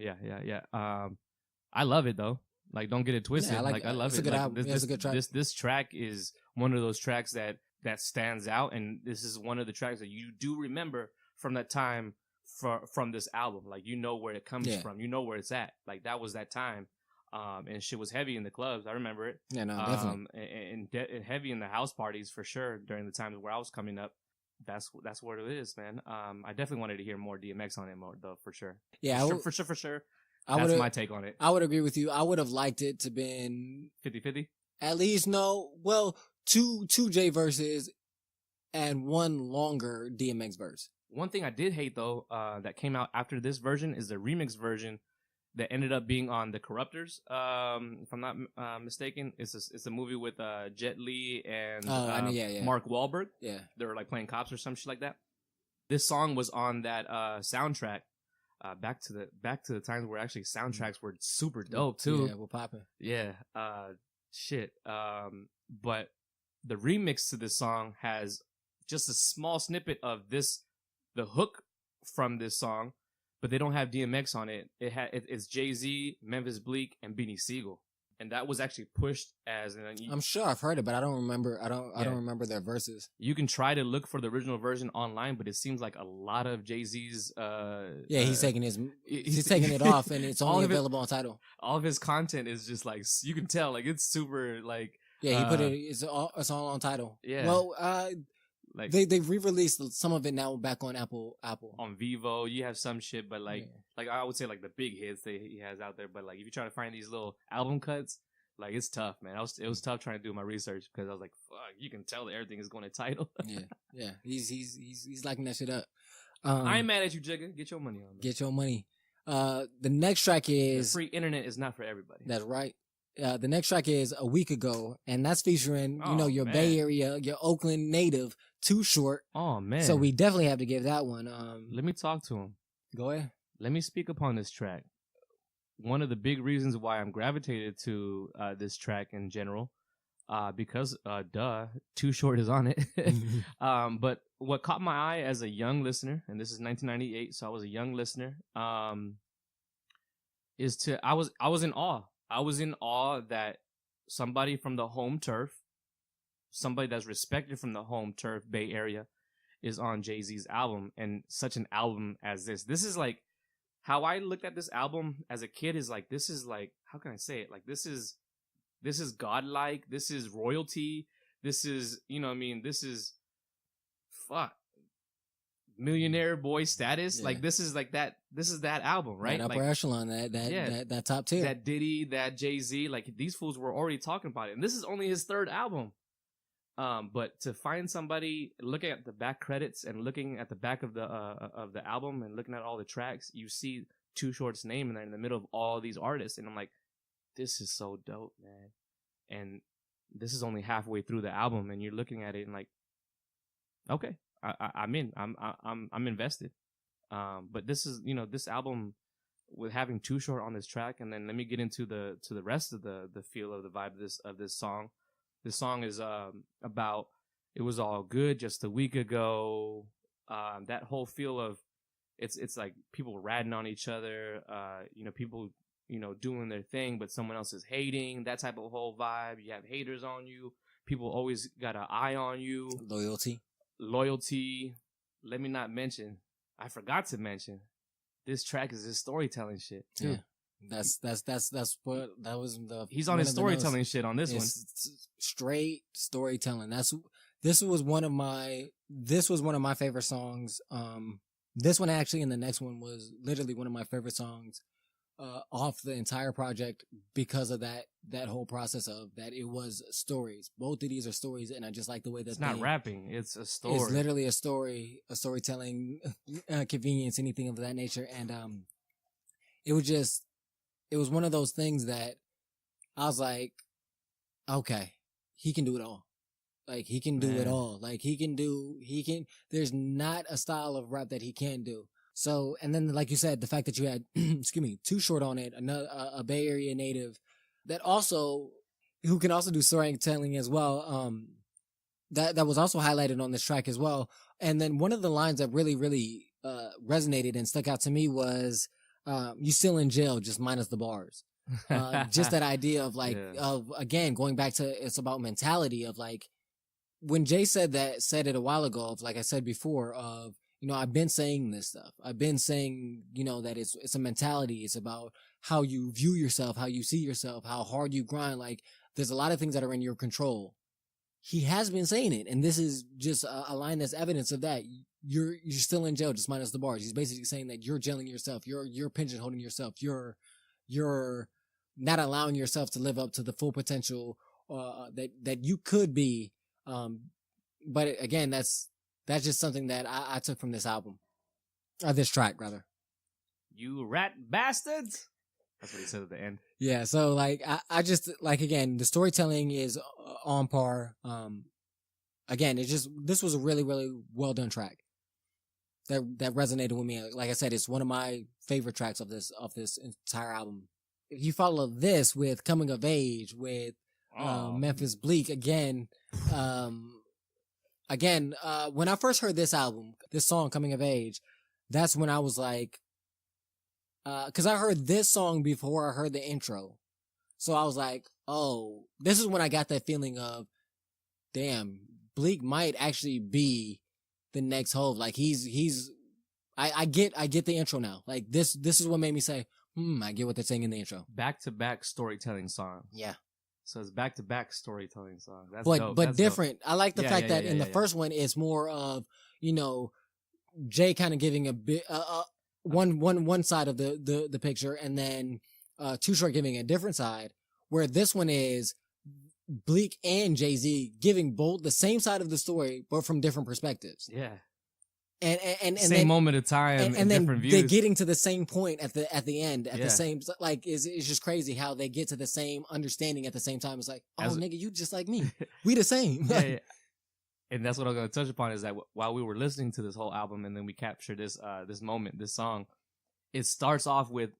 I love it though. Like, don't get it twisted. Yeah, I love it. It's a good album. It's a good track. This track is one of those tracks that stands out, and this is one of the tracks that you do remember from that time, from this album. Like, you know where it comes from. You know where it's at. Like, that was that time. And shit was heavy in the clubs. I remember it. Yeah, no, definitely. And heavy in the house parties for sure during the times where I was coming up. That's what it is, man. I definitely wanted to hear more DMX on it, though, for sure. Yeah, for sure. That's my take on it. I would agree with you. I would have liked it to been 50-50. At least two J verses and one longer DMX verse. One thing I did hate though, that came out after this version is the remix version that ended up being on The Corruptors. If I'm not mistaken, it's a movie with Jet Li and Mark Wahlberg. Yeah, they were like playing cops or some shit like that. This song was on that soundtrack. Back to the times where actually soundtracks were super dope too. Yeah, we're popping. Yeah, shit. But the remix to this song has just a small snippet of the hook from this song, but they don't have DMX on it. It's Jay-Z, Memphis Bleak, and Beanie Siegel. and that was actually pushed as. I'm sure I've heard it, but I don't remember. I don't remember their verses. You can try to look for the original version online, but it seems like a lot of Jay-Z's. He's taking he's taking it off, and it's only available on Tidal. All of his content is just like you can tell, like it's super like. Yeah, he put it. It's all on Tidal. Yeah. Well, like they re-released some of it now back on Apple. On Vivo, you have some shit, but like I would say like the big hits that he has out there. But like if you try to find these little album cuts, like it's tough, man. It was tough trying to do my research because I was like, fuck, you can tell that everything is going to Tidal. yeah. He's liking that shit up. I ain't mad at you, Jigga. Get your money on. Get your money. The next track is the free internet is not for everybody. That's right. The next track is A Week Ago, and that's featuring, your Bay Area, your Oakland native, Too Short. Oh, man. So we definitely have to give that one. Let me talk to him. Go ahead. Let me speak upon this track. One of the big reasons why I'm gravitated to this track in general, because, Too Short is on it. But what caught my eye as a young listener, and this is 1998, so I was a young listener, I was in awe. I was in awe that somebody from the home turf, somebody that's respected from the home turf Bay Area, is on Jay-Z's album, and such an album as this. This is like how I looked at this album as a kid. Is like, this is like, how can I say it? Like this is godlike. This is royalty. This is, this is fuck. Millionaire boy status. Yeah. Like this is like that. This is that album, right? That upper echelon, that top tier. That Diddy, that Jay-Z, like these fools were already talking about it, and this is only his third album. But to find somebody looking at the back credits and looking at the back of the album and looking at all the tracks, you see Too Short's name in there in the middle of all these artists, and I'm like, this is so dope, man. And this is only halfway through the album, and you're looking at it and like, okay. I'm in. I'm invested. But this is, this album with having Too Short on this track, and then let me get into the rest of the feel of the vibe of this song. This song is about it was all good just a week ago. That whole feel of it's like people ratting on each other. People doing their thing, but someone else is hating. That type of whole vibe. You have haters on you. People always got an eye on you. Loyalty. Let me not mention. I forgot to mention. This track is his storytelling shit too. Yeah. That's what that was the. He's on his storytelling shit on this one. Straight storytelling. This was one of my favorite songs. This one actually, and the next one was literally one of my favorite songs. Off the entire project because of that whole process of that it was stories. Both of these are stories, and I just like the way that it's not rapping. It's a story. It's literally a storytelling, convenience, anything of that nature. And it was one of those things that I was like, okay, he can do it all. Like he can do it all. Like there's not a style of rap that he can't do. So, and then, like you said, the fact that you had, Too Short on it, another, a Bay Area native who can also do storytelling as well. That was also highlighted on this track as well. And then one of the lines that really, really, resonated and stuck out to me was, you still in jail, just minus the bars. Just that idea of again, going back to, it's about mentality of like, when Jay said it a while ago, of like I said before, of, I've been saying this stuff. I've been saying, that it's a mentality. It's about how you view yourself, how you see yourself, how hard you grind. Like, there's a lot of things that are in your control. He has been saying it, and this is just a line that's evidence of that. You're still in jail, just minus the bars. He's basically saying that you're jailing yourself. You're pigeonholing yourself. You're not allowing yourself to live up to the full potential that you could be. But again, that's just something that I took from this album. Or this track, rather. You rat bastards! That's what he said at the end. Yeah, so, like, I just, like, again, the storytelling is on par. Again, this was a really, really well done track. That resonated with me. Like I said, it's one of my favorite tracks of this entire album. If you follow this with Coming of Age, with Memphis Bleak, again, when I first heard this song, Coming of Age, that's when I was like, cause I heard this song before I heard the intro. So I was like, oh, this is when I got that feeling of, damn, Bleak might actually be the next Hove. Like I get the intro now. Like this is what made me say, I get what they're saying in the intro. Back-to-back storytelling song. Yeah. So it's back-to-back storytelling song. That's but dope. but That's different. Dope. I like the fact that in the first one it's more of, Jay kind of giving a bit one side of the picture, and then Too Short giving a different side, where this one is Bleak and Jay-Z giving both the same side of the story but from different perspectives. Yeah. And same then, moment of time and then different views. they're getting to the same point at the end at Yeah. the same, like it's just crazy how they get to the same understanding at the same time. It's like, nigga, you just like me, we the same. Yeah. And that's what I'm going to touch upon, is that while we were listening to this whole album and then we captured this moment, this song, it starts off with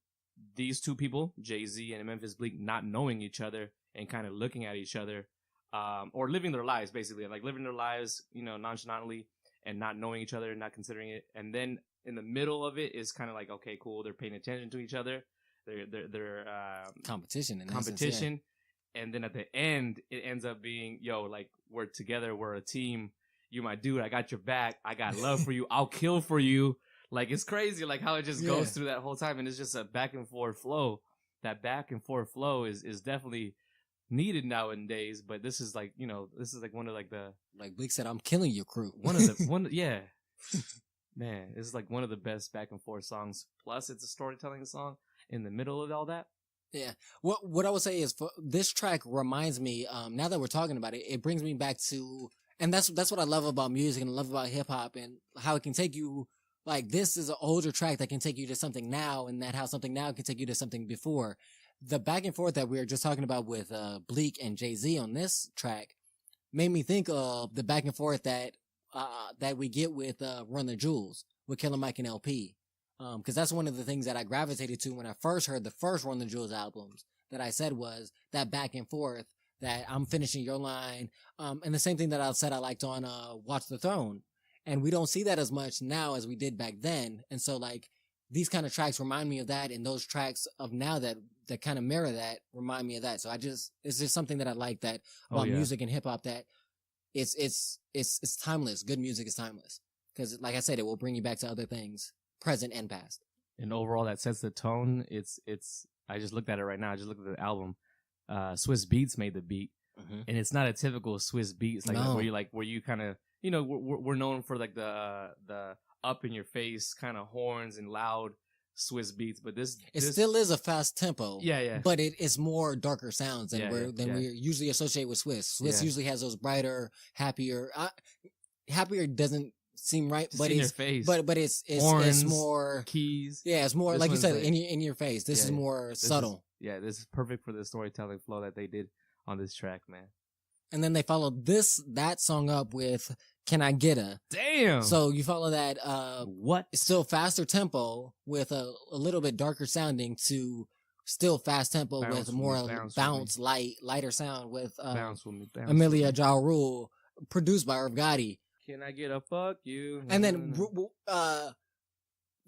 these two people, Jay-Z and Memphis Bleak, not knowing each other and kind of looking at each other, or living their lives, basically, like living their lives, nonchalantly, and not knowing each other, not considering it. And then in the middle of it is kind of like, okay, cool, they're paying attention to each other. They're competition. Competition. And then at the end, it ends up being, like, we're together, we're a team. You're my dude. I got your back. I got love for you. I'll kill for you. Like, it's crazy, like, how it just goes through that whole time. And it's just a back and forth flow. That back and forth flow is definitely needed nowadays. But this is like, this is like one of like the... Like Bleak said, I'm killing your crew. Yeah. Man, it's like one of the best back and forth songs. Plus, it's a storytelling song in the middle of all that. Yeah. What I would say is, this track reminds me, now that we're talking about it, it brings me back to, and that's what I love about music and I love about hip hop, and how it can take you, like, this is an older track that can take you to something now, and that how something now can take you to something before. The back and forth that we were just talking about with Bleak and Jay-Z on this track made me think of the back and forth that we get with Run the Jewels with Killer Mike and LP. Cause that's one of the things that I gravitated to when I first heard the first Run the Jewels albums, that I said was that back and forth, that I'm finishing your line. And the same thing that I said I liked on Watch the Throne. And we don't see that as much now as we did back then. And so, like, these kind of tracks remind me of that, and those tracks of now that kind of mirror that remind me of that. So it's just something that I like that about music and hip hop, that it's timeless. Good music is timeless. Cause like I said, it will bring you back to other things, present and past. And overall, that sets the tone. It's. I just looked at it right now. I just looked at the album. Swiss Beats made the beat, and it's not a typical Swiss Beats where you kind of, we're known for like the up in your face kind of horns and loud Swiss Beats, but this still is a fast tempo. Yeah. But it's more darker sounds than we usually associate with Swiss. Swiss usually has those brighter, happier. Happier doesn't seem right, but it's it's more keys. Yeah, it's more, like you said, in your face. This is more subtle. This is perfect for the storytelling flow that they did on this track, man. And then they followed that song up with Can I Get A? Damn. So you follow that what? Still faster tempo with a little bit darker sounding to still fast tempo with more lighter sound with Amelia Ja Rule, produced by Irv Gotti. Can I get a fuck you? And then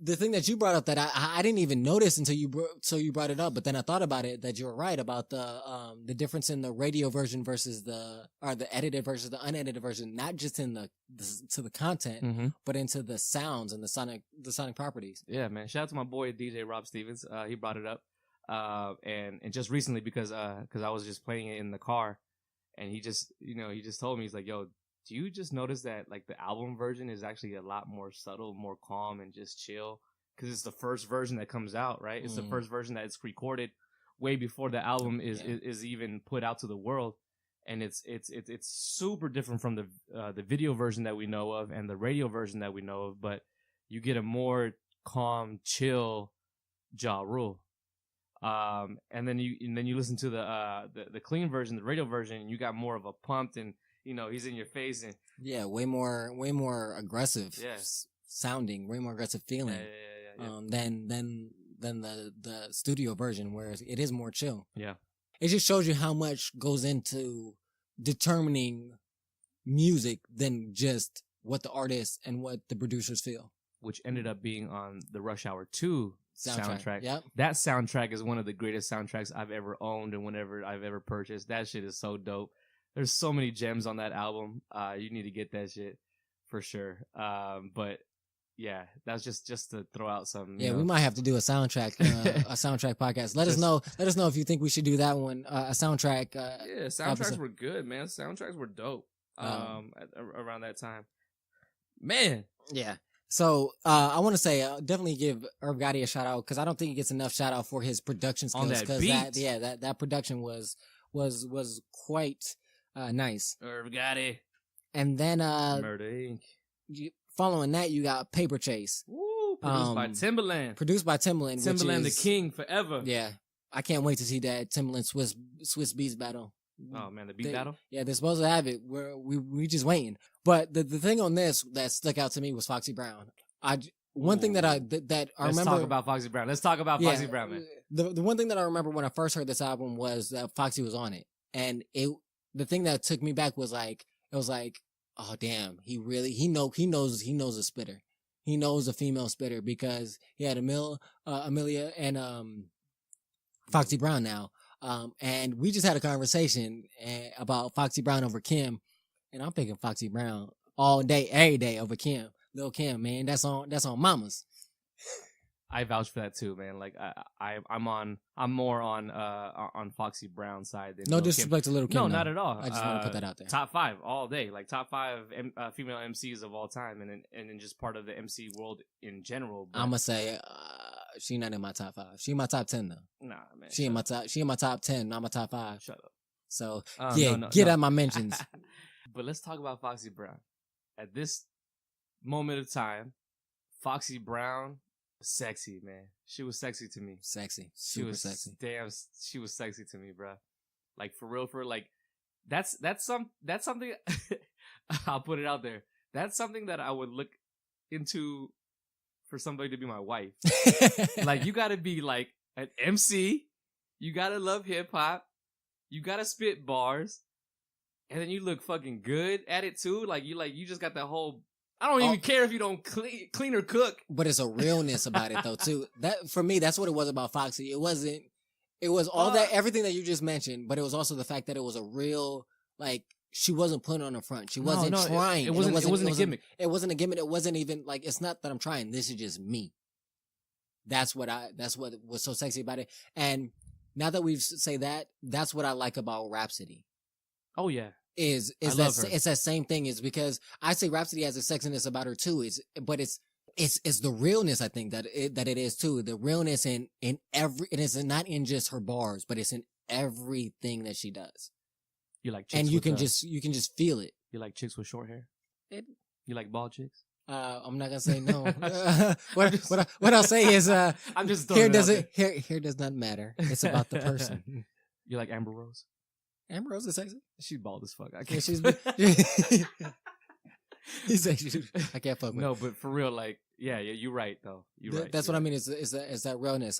the thing that you brought up that I didn't even notice until you brought it up, but then I thought about it, that you were right about the difference in the radio version versus the edited versus the unedited version, not just in the content, but into the sounds and the sonic properties. Yeah, man. Shout out to my boy DJ Rob Stevens. He brought it up, and just recently because I was just playing it in the car, and he just told me, he's like, yo, do you just notice that, like, the album version is actually a lot more subtle, more calm, and just chill? Because it's the first version that comes out, right? It's the first version that it's recorded way before the album is even put out to the world, and it's super different from the video version that we know of and the radio version that we know of. But you get a more calm, chill Ja Rule. And then you listen to the clean version, the radio version, and you got more of a pumped and, he's in your face and way more aggressive sounding, way more aggressive feeling than the studio version, where it is more chill. Yeah. It just shows you how much goes into determining music than just what the artists and what the producers feel. Which ended up being on the Rush Hour 2 soundtrack. Yep. That soundtrack is one of the greatest soundtracks I've ever owned and whenever I've ever purchased. That shit is so dope. There's so many gems on that album. You need to get that shit for sure. But yeah, that's just to throw out some. Yeah, we might have to do a soundtrack podcast. Let us know if you think we should do that one. A soundtrack. Yeah, soundtracks episode. were good, man. Soundtracks were dope. Around that time, man. Yeah. So I want to say definitely give Irv Gotti a shout out because I don't think he gets enough shout out for his production skills. On that beat. That production was quite nice. Irv Gotti. And then Murder Inc. Following that, you got Paper Chase. Woo, produced by Timbaland. Timbaland, the king forever. Yeah. I can't wait to see that Timbaland Swiss Beats battle. Oh man, the beat battle? Yeah, they're supposed to have it. We just waiting. But the thing on this that stuck out to me was Foxy Brown. One thing that I remember. Let's talk about Foxy Brown. Foxy Brown, man. The one thing that I remember when I first heard this album was that Foxy was on it, and the thing that took me back was like it was like, oh damn, he knows a spitter. He knows a female spitter because he had Amelia and Foxy Brown now. And we just had a conversation about Foxy Brown over Kim, and I'm picking Foxy Brown all day, every day over Kim. Lil' Kim, man, that's on Mamas. I vouch for that too, man. Like I'm more on Foxy Brown's side than no Lil' disrespect Kim. to Lil' Kim. No, not at all. I just want to put that out there. Top 5 all day, like top 5 female MCs of all time, and then just part of the MC world in general. But I'm gonna say she not in my top 5. She in my top 10 though. Nah, man. She in my top 10, not my top 5. Shut up. So No. out my mentions. But let's talk about Foxy Brown. At this moment of time, Foxy Brown was sexy, man. She was sexy to me. Sexy. She Super was sexy. Damn, she was sexy to me, bro. Like for real, like that's something. I'll put it out there. That's something that I would look into for somebody to be my wife. Like you gotta be like an MC. You gotta love hip hop. You gotta spit bars, and then you look fucking good at it too. Like you just got that whole. I don't even care if you don't clean or cook. But it's a realness about it though too. That for me, that's what it was about Foxy. It was all that everything that you just mentioned, but it was also the fact that it was a real like she wasn't putting on the front. She wasn't trying. It wasn't a gimmick. It wasn't a gimmick. It wasn't even like it's not that I'm trying. This is just me. That's what was so sexy about it. And now that we've say that, that's what I like about Rhapsody. Oh yeah. Is that it's that same thing is because I say Rhapsody has a sexiness about her too. But it's the realness I think that it is too. The realness in every it is not in just her bars, but it's in everything that she does. You like chicks and you can just feel it. You like chicks with short hair? You like bald chicks? I'm not gonna say no. What I'll say is I'm just hair does not matter. It's about the person. You like Amber Rose? Amber Rose is sexy. She's bald as fuck. I Yeah, can't. He's sexy. I can't fuck with. No, but for real, like, yeah, you're right though. Right. That's what I mean. Is that realness?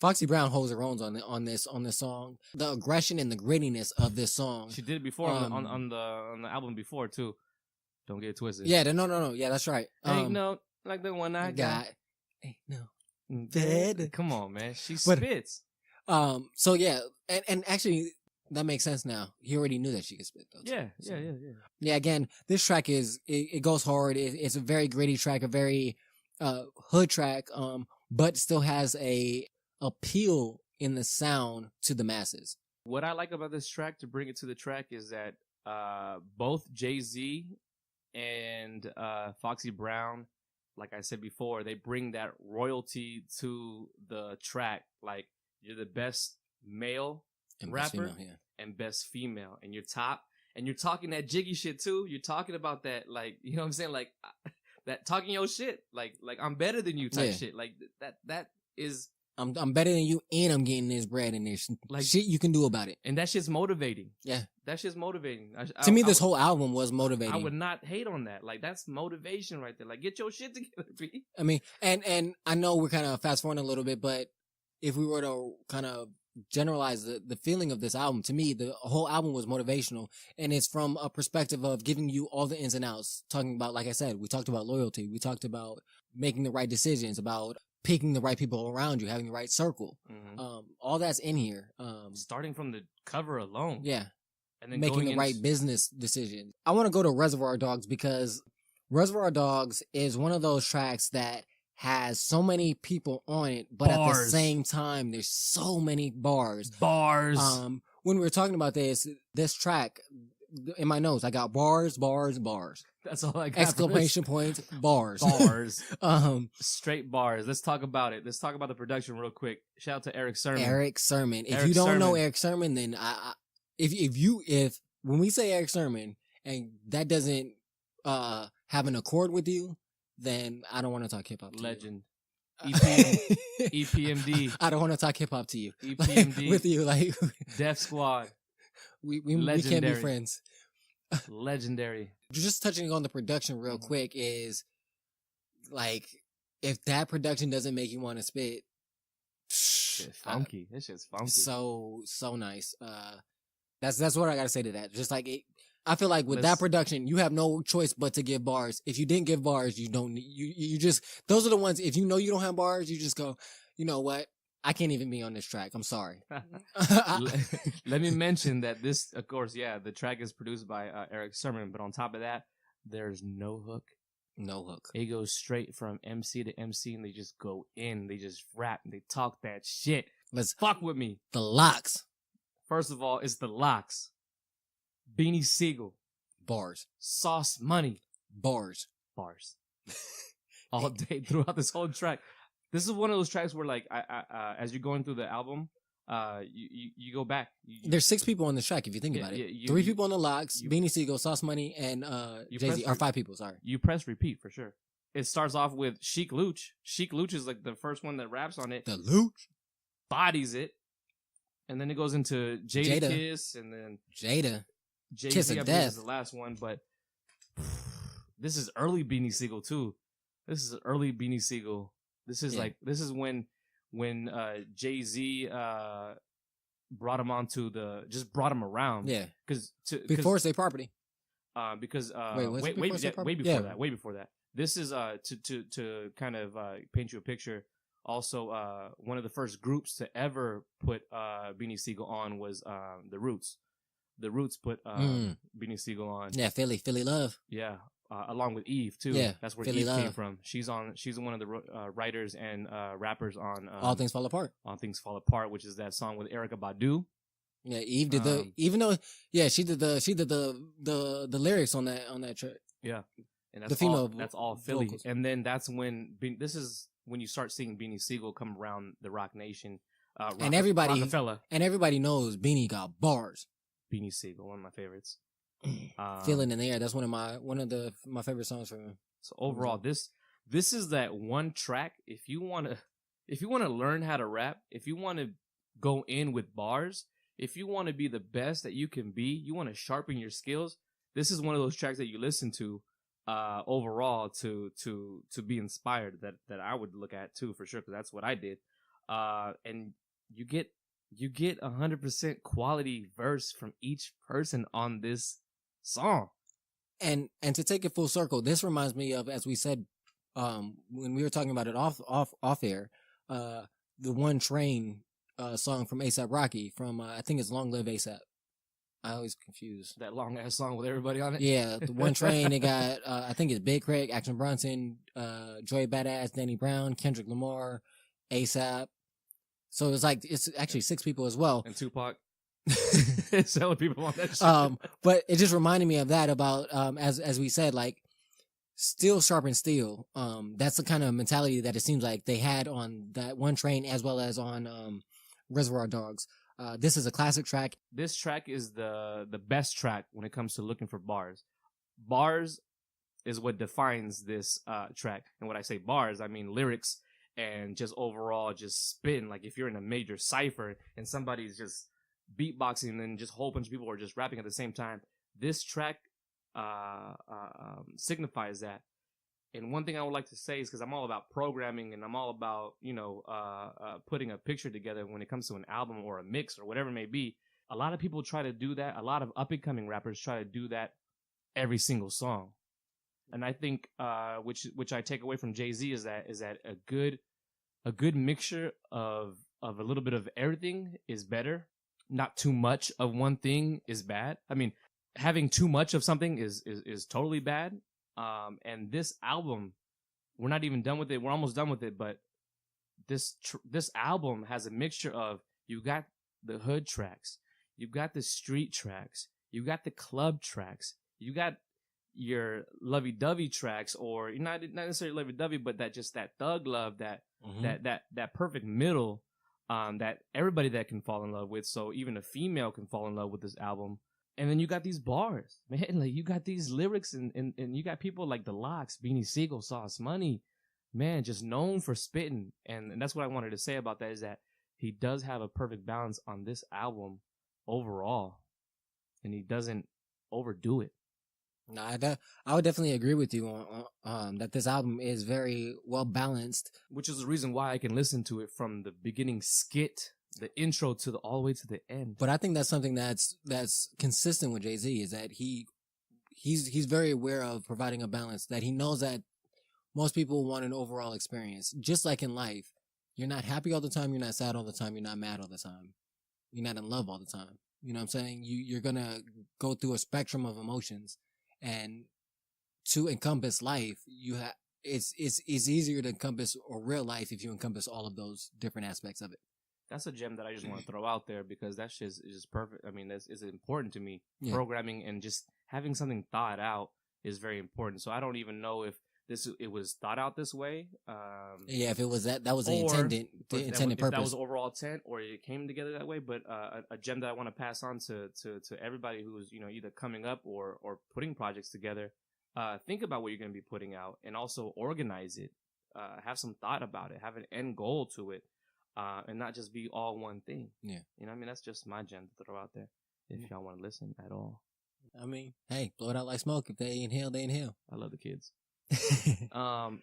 Foxy Brown holds her own on this song. The aggression and the grittiness of this song. She did it before on the album before too. Don't get it twisted. Yeah, no. Yeah, that's right. Ain't no like the one I got. Ain't no dead. Come on, man. She spits. So yeah, and actually that makes sense now. He already knew that she could spit though. Yeah. Yeah. Again, this track it goes hard. It's a very gritty track, a very hood track. But still has a appeal in the sound to the masses. What I like about this track, to bring it to the track, is that both Jay-Z and Foxy Brown, like I said before, they bring that royalty to the track. Like, you're the best male and rapper best female, and best female, and you're top, and you're talking that jiggy shit too. You're talking about that, like, you know what I'm saying, like that talking your shit, like I'm better than you type shit, like that is. I'm better than you, and I'm getting this bread, and there's like shit you can do about it. And that shit's motivating. Yeah, that shit's motivating. To me, this whole album was motivating. I would not hate on that. Like, that's motivation right there. Like, get your shit together, B. I mean, and I know we're kind of fast forwarding a little bit, but if we were to kind of generalize the feeling of this album, to me, the whole album was motivational, and it's from a perspective of giving you all the ins and outs. Talking about, like I said, we talked about loyalty, we talked about making the right decisions, about picking the right people around you, having the right circle. All that's in here. Starting from the cover alone. Yeah. And then making the right business decision. I want to go to Reservoir Dogs because Reservoir Dogs is one of those tracks that has so many people on it, but at the same time, there's so many bars. When we were talking about this track, in my notes, I got bars. That's all I got. Exclamation points, bars. Straight bars. Let's talk about it. Let's talk about the production real quick. Shout out to Eric Sermon. If you don't know Eric Sermon, then if when we say Eric Sermon and that doesn't have an accord with you, then I don't want to talk hip hop. Legend. EPMD. I don't want to talk hip hop to you. EPMD with you, like Def Squad. We can't be friends. Legendary. Just touching on the production real quick is like if that production doesn't make you want to spit, shit's funky. This shit's funky. So nice. That's what I gotta say to that. Just like I feel like with that production, you have no choice but to give bars. If you didn't give bars, you don't. You just those are the ones. If you know you don't have bars, you just go. You know what? I can't even be on this track. I'm sorry. Let me mention that this, of course, the track is produced by Eric Sermon, but on top of that, there's no hook. No hook. It goes straight from MC to MC, and they just go in. They just rap, and they talk that shit. Let's fuck with me. The Locks. First of all, it's the Locks. Beanie Siegel. Bars. Sauce Money. Bars. All day throughout this whole track. This is one of those tracks where, like, as you're going through the album, you go back. There's 6 people on this track if you think about it. 3 people on the Locks, Beanie Siegel, Sauce Money, and Jay-Z. Or 5 people, sorry. You press repeat for sure. It starts off with Sheik Luch. Sheik Luch is like the first one that raps on it. The Luch bodies it, and then it goes into Jada. Kiss, and then Jada. Kiss of Death is the last one, but this is early Beanie Siegel too. This is early Beanie Siegel. This is this is when Jay-Z brought him brought him around. Yeah, because before State Property. Because way before that. This is to kind of paint you a picture. Also, one of the first groups to ever put Beanie Siegel on was the Roots. The Roots put Beanie Siegel on. Yeah, Philly Love. Yeah, along with Eve too. Yeah, that's where Philly Eve Love came from. She's one of the writers and rappers on All Things Fall Apart. All Things Fall Apart, which is that song with Erykah Badu. Yeah, Eve did she did the lyrics on that track. Yeah, and that's the female. That's all Philly. Vocals. And then that's when this is when you start seeing Beanie Siegel come around the Rock Nation. And everybody knows Beanie got bars. Beanie Siegel, one of my favorites. Feeling in the Air. That's one of my favorite songs from him. So overall, this is that one track. If you wanna learn how to rap, if you wanna go in with bars, if you wanna be the best that you can be, you wanna sharpen your skills. This is one of those tracks that you listen to overall to be inspired. That I would look at too for sure, because that's what I did. And you get 100% quality verse from each person on this song. And to take it full circle, this reminds me of, as we said, when we were talking about it off air, the One Train song from A$AP Rocky from I think it's Long Live A$AP. I always confuse that long ass song with everybody on it. Yeah, the One Train. It got I think it's Big Craig, Action Bronson, Joey Badass, Danny Brown, Kendrick Lamar, A$AP. So it's actually 6 people as well. And Tupac. Selling people on that shit. But it just reminded me of that about, as we said, like, steel sharpens steel. That's the kind of mentality that it seems like they had on that One Train as well as on Reservoir Dogs. This is a classic track. This track is the best track when it comes to looking for bars. Bars is what defines this track. And when I say bars, I mean lyrics. And just overall, just spin. Like if you're in a major cipher and somebody's just beatboxing and just a whole bunch of people are just rapping at the same time, this track signifies that. And one thing I would like to say is, because I'm all about programming and I'm all about, putting a picture together when it comes to an album or a mix or whatever it may be. A lot of people try to do that. A lot of up-and-coming rappers try to do that every single song. And I think, which I take away from Jay-Z is that a a good mixture of a little bit of everything is better. Not too much of one thing is bad. I mean, having too much of something is totally bad. And this album, we're not even done with it. We're almost done with it, but this album has a mixture of, you got the hood tracks, you got the street tracks, you got the club tracks, you got your lovey-dovey tracks, or not necessarily lovey-dovey, but that thug love, that perfect middle, that everybody that can fall in love with. So even a female can fall in love with this album. And then you got these bars, man. Like, you got these lyrics, and you got people like The Lox, Beanie Siegel, Sauce Money, man, just known for spitting. And that's what I wanted to say about that, is that he does have a perfect balance on this album overall, and he doesn't overdo it. No, I would definitely agree with you on that this album is very well balanced. Which is the reason why I can listen to it from the beginning skit, the intro, to all the way to the end. But I think that's something that's consistent with Jay-Z, is that he's very aware of providing a balance, that he knows that most people want an overall experience. Just like in life, you're not happy all the time, you're not sad all the time, you're not mad all the time, you're not in love all the time. You know what I'm saying? You're gonna go through a spectrum of emotions, and to encompass life, it's easier to encompass a real life if you encompass all of those different aspects of it. That's a gem that I just want to throw out there, because that shit is just perfect. I mean, it's important to me. Yeah. Programming and just having something thought out is very important. So I don't even know if it was thought out this way. Yeah, if it was that was the intended purpose. If that was the overall intent, or it came together that way. But a gem that I want to pass on to everybody who's, either coming up or putting projects together. Think about what you're going to be putting out, and also organize it. Have some thought about it. Have an end goal to it. And not just be all one thing. Yeah. You know what I mean? That's just my gem to throw out there, if y'all want to listen at all. I mean, hey, blow it out like smoke. If they inhale, they inhale. I love the kids.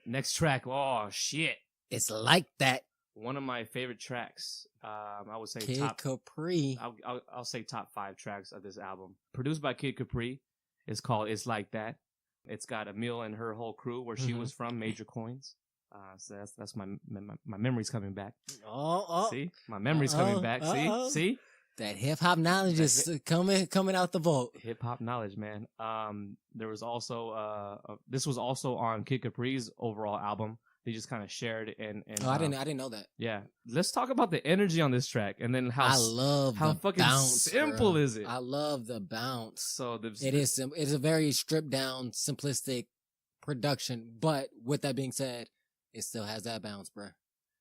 Next track. Oh, shit. It's like that. One of my favorite tracks. I would say Kid Capri. I'll say top 5 tracks of this album. Produced by Kid Capri. It's called It's Like That. It's got Emil and her whole crew, where she was from, Major Coins. So that's my memory's coming back. See, my memory's coming back. See, that hip hop knowledge is coming out the vault. Hip hop knowledge, man. There was also this was also on Kid Capri's overall album. They just kind of shared it, and I didn't know that. Yeah, let's talk about the energy on this track, and then how fucking bounce, simple bro. is it? I love the bounce. So it's a very stripped down, simplistic production, but with that being said, it still has that bounce, bro.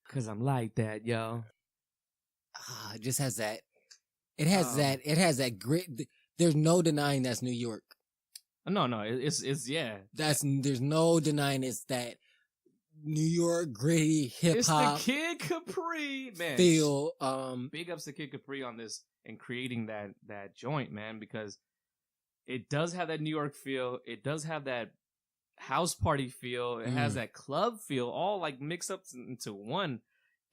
Cause I'm like that, yo. It just has that. It has that grit. There's no denying that's New York. No, it's yeah. There's no denying it's that New York gritty hip hop. It's the Kid Capri, man. Feel. Big ups to Kid Capri on this and creating that joint, man, because it does have that New York feel. It does have that house party feel. It has that club feel, all like mixed up into one,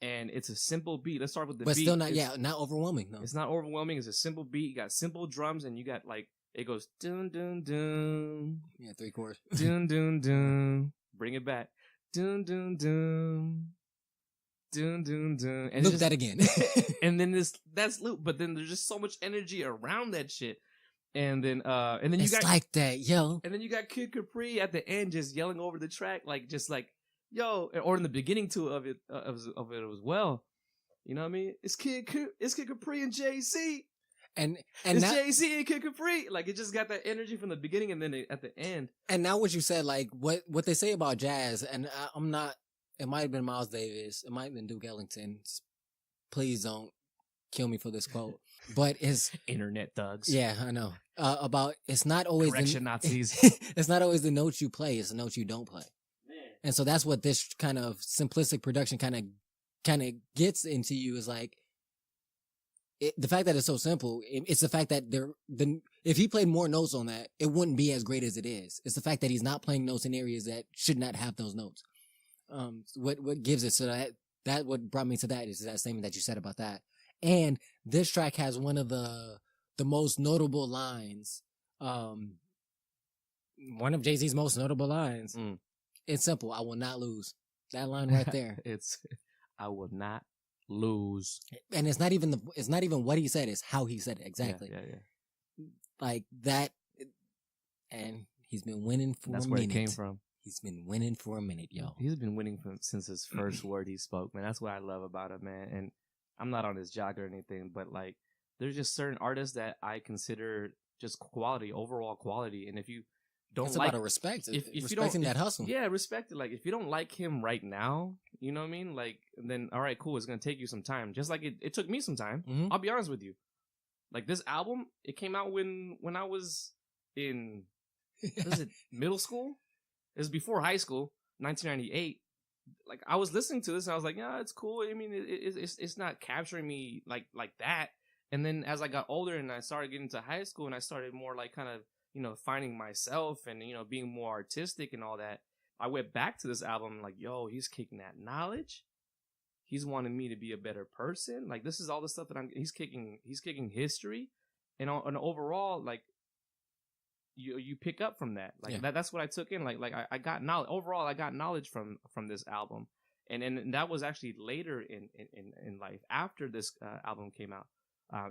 and it's a simple beat. Let's start with the beat. But still not overwhelming. No, it's not overwhelming. It's a simple beat. You got simple drums, and you got like it goes dun dun dun. Yeah, 3 chords. Dun dun dun. Bring it back. Dun dun dun. Dun dun dun. And loop that again. And then that's loop, but then there's just so much energy around that shit. And then you it's got like that, yo. And then you got Kid Capri at the end just yelling over the track, like yo, or in the beginning of it as well. You know what I mean? It's Kid Capri and Jay-Z. And it's now, Jay-Z and Kid Capri. Like, it just got that energy from the beginning and then at the end. And now what you said, like what they say about jazz, and I'm not. It might have been Miles Davis. It might have been Duke Ellington. Please don't kill me for this quote. But it's internet thugs. Yeah, I know. About it's not always correction Nazis. It's not always the notes you play; it's the notes you don't play. Man. And so that's what this kind of simplistic production kind of gets into you, is like the fact that it's so simple. It's the fact that if he played more notes on that, it wouldn't be as great as it is. It's the fact that he's not playing notes in areas that should not have those notes. What gives it, so that what brought me to that is that statement that you said about that. And this track has one of the most notable lines. One of Jay-Z's most notable lines. It's simple. I will not lose. That line right there. I will not lose. And it's not even what he said, it's how he said it. Exactly. Yeah. Like that. And he's been winning for a minute. That's where it came from. He's been winning for a minute, yo. He's been winning since his first word he spoke, man. That's what I love about him, man. And I'm not on his jock or anything, but like, there's just certain artists that I consider just quality, overall quality. And if you don't it's like, about a respect. if Respecting that hustle. Yeah, respect it. Like, if you don't like him right now, you know what I mean? Like, then all right, cool. It's gonna take you some time. Just like it took me some time. Mm-hmm. I'll be honest with you. Like, this album, it came out when I was in was it middle school? It was before high school, 1998. Like, I was listening to this and I was like, yeah, it's cool. I mean, it's not capturing me like that. And then as I got older and I started getting to high school and I started more like kind of, you know, finding myself and, you know, being more artistic and all that, I went back to this album like, yo, he's kicking that knowledge. He's wanting me to be a better person. Like, this is all the stuff that he's kicking history. And overall, like, you pick up from that. Like, that's what I took in. Like I got knowledge. Overall, I got knowledge from this album. And that was actually later in life after this album came out.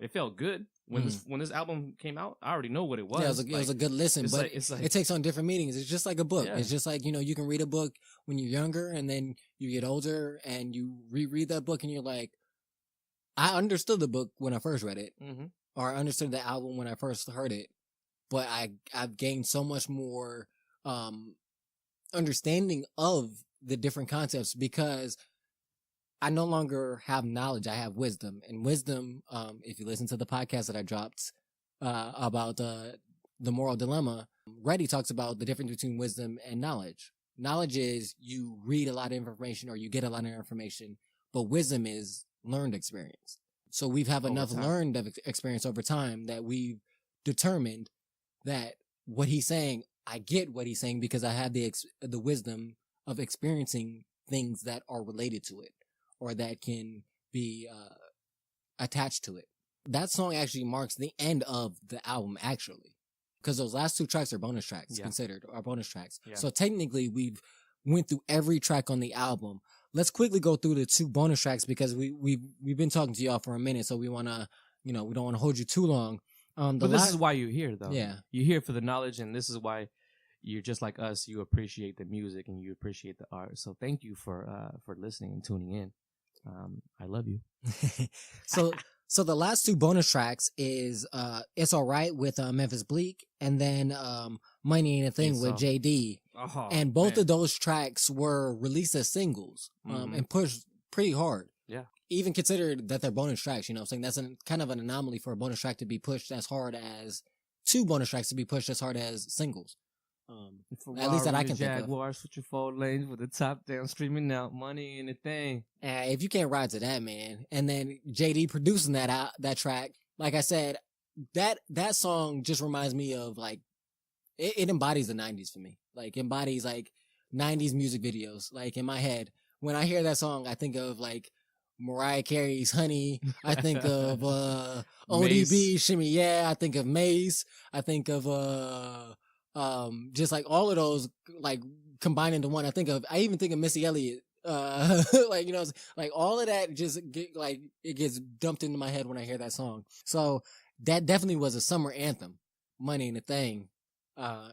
It felt good when this album came out. I already know what it was. Yeah, it was a good listen, but it takes on different meanings. It's just like a book. Yeah. It's just like, you know, you can read a book when you're younger and then you get older and you reread that book and you're like, I understood the book when I first read it, or I understood the album when I first heard it, but I've gained so much more understanding of the different concepts because I no longer have knowledge. I have wisdom. And wisdom, if you listen to the podcast that I dropped about the moral dilemma, Reddy talks about the difference between wisdom and knowledge. Knowledge is you read a lot of information or you get a lot of information, but wisdom is learned experience. So we've have enough learned experience over time that we've determined that what he's saying, I get what he's saying because I have the wisdom of experiencing things that are related to it or that can be attached to it. That song actually marks the end of the album, actually, because those last two tracks are bonus tracks considered, are bonus tracks. Yeah. So technically, we've went through every track on the album. Let's quickly go through the two bonus tracks because we've been talking to y'all for a minute, so we want to, you know, we don't want to hold you too long. But this is why you're here, though. Yeah, you're here for the knowledge, and this is why you're just like us. You appreciate the music and you appreciate the art. So thank you for listening and tuning in. I love you. So the last two bonus tracks is It's Alright with Memphis Bleak and then Money Ain't a Thing with JD. And both of those tracks were released as singles and pushed pretty hard. Yeah. Even considered that they're bonus tracks, you know what I'm saying? That's kind of an anomaly for a bonus track to be pushed as hard as two bonus tracks to be pushed as hard as singles. At least that I can think of. Jaguars with your 4 lanes with the top down streaming out, money and a thing. If you can't ride to that, man. And then JD producing that track, like I said, that song just reminds me of like, it embodies the 90s for me. Like, embodies like 90s music videos. Like, in my head, when I hear that song, I think of like Mariah Carey's Honey. I think of ODB, Shimmy Yeah. I think of Mace. I think of just like all of those like combined into one. I even think of Missy Elliott. Like, you know, like all of that just it gets dumped into my head when I hear that song. So that definitely was a summer anthem. Money Ain't a Thing.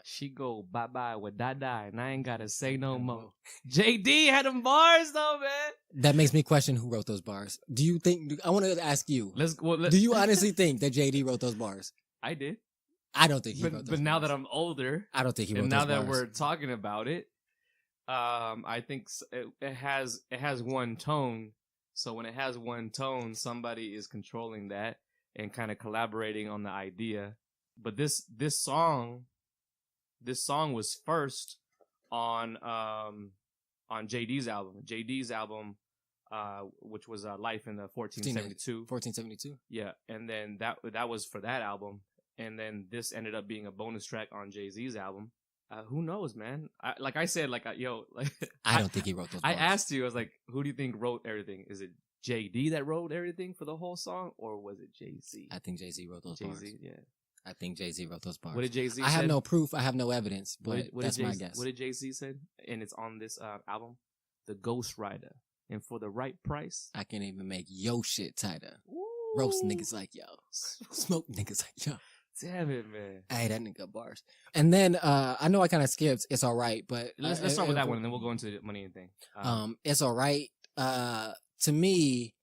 She go bye-bye with die-die and I ain't gotta say no more. JD had them bars though, man. That makes me question who wrote those bars. Do you think, I want to ask you, do you honestly think that JD wrote those bars? I did. I don't think he wrote those bars. But now that I'm older, I don't think he wrote those bars. And now that we're talking about it, I think it has one tone. So when it has one tone, somebody is controlling that and kind of collaborating on the idea. But this song was first on JD's album. JD's album, which was Life in the 1472. 1472. Yeah, and then that was for that album. And then this ended up being a bonus track on Jay-Z's album. Who knows, man? I don't think he wrote those bars. I asked you, I was like, who do you think wrote everything? Is it JD that wrote everything for the whole song, or was it Jay-Z? I think Jay-Z wrote those bars. Jay-Z, yeah. I think Jay-Z wrote those bars. What did Jay-Z say? I have no proof. I have no evidence, but that's my guess. What did Jay-Z say? And it's on this album. The Ghost Rider. and for the right price, I can even make yo shit tighter. Ooh. Roast niggas like yo. Smoke niggas like yo. Damn it, man. Hey, that nigga bars. And then I know I kind of skipped It's Alright, but Let's start with that one, and then we'll go into the money and thing. It's Alright. To me,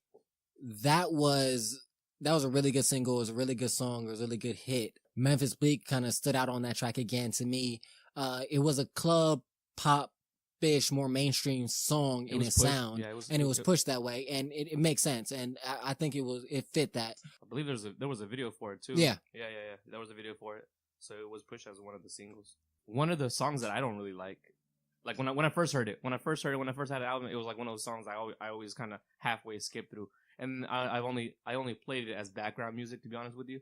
that was a really good single. It was a really good song. It was a really good hit. Memphis Bleak kind of stood out on that track again to me. It was a club pop-ish, more mainstream song in its sound, and it was pushed that way, and it makes sense. And I think it fit that. I believe there was a video for it too. Yeah. There was a video for it, so it was pushed as one of the singles. One of the songs that I don't really like when I first heard it, when I first had the album, it was like one of those songs I always kind of halfway skip through, and I only played it as background music, to be honest with you.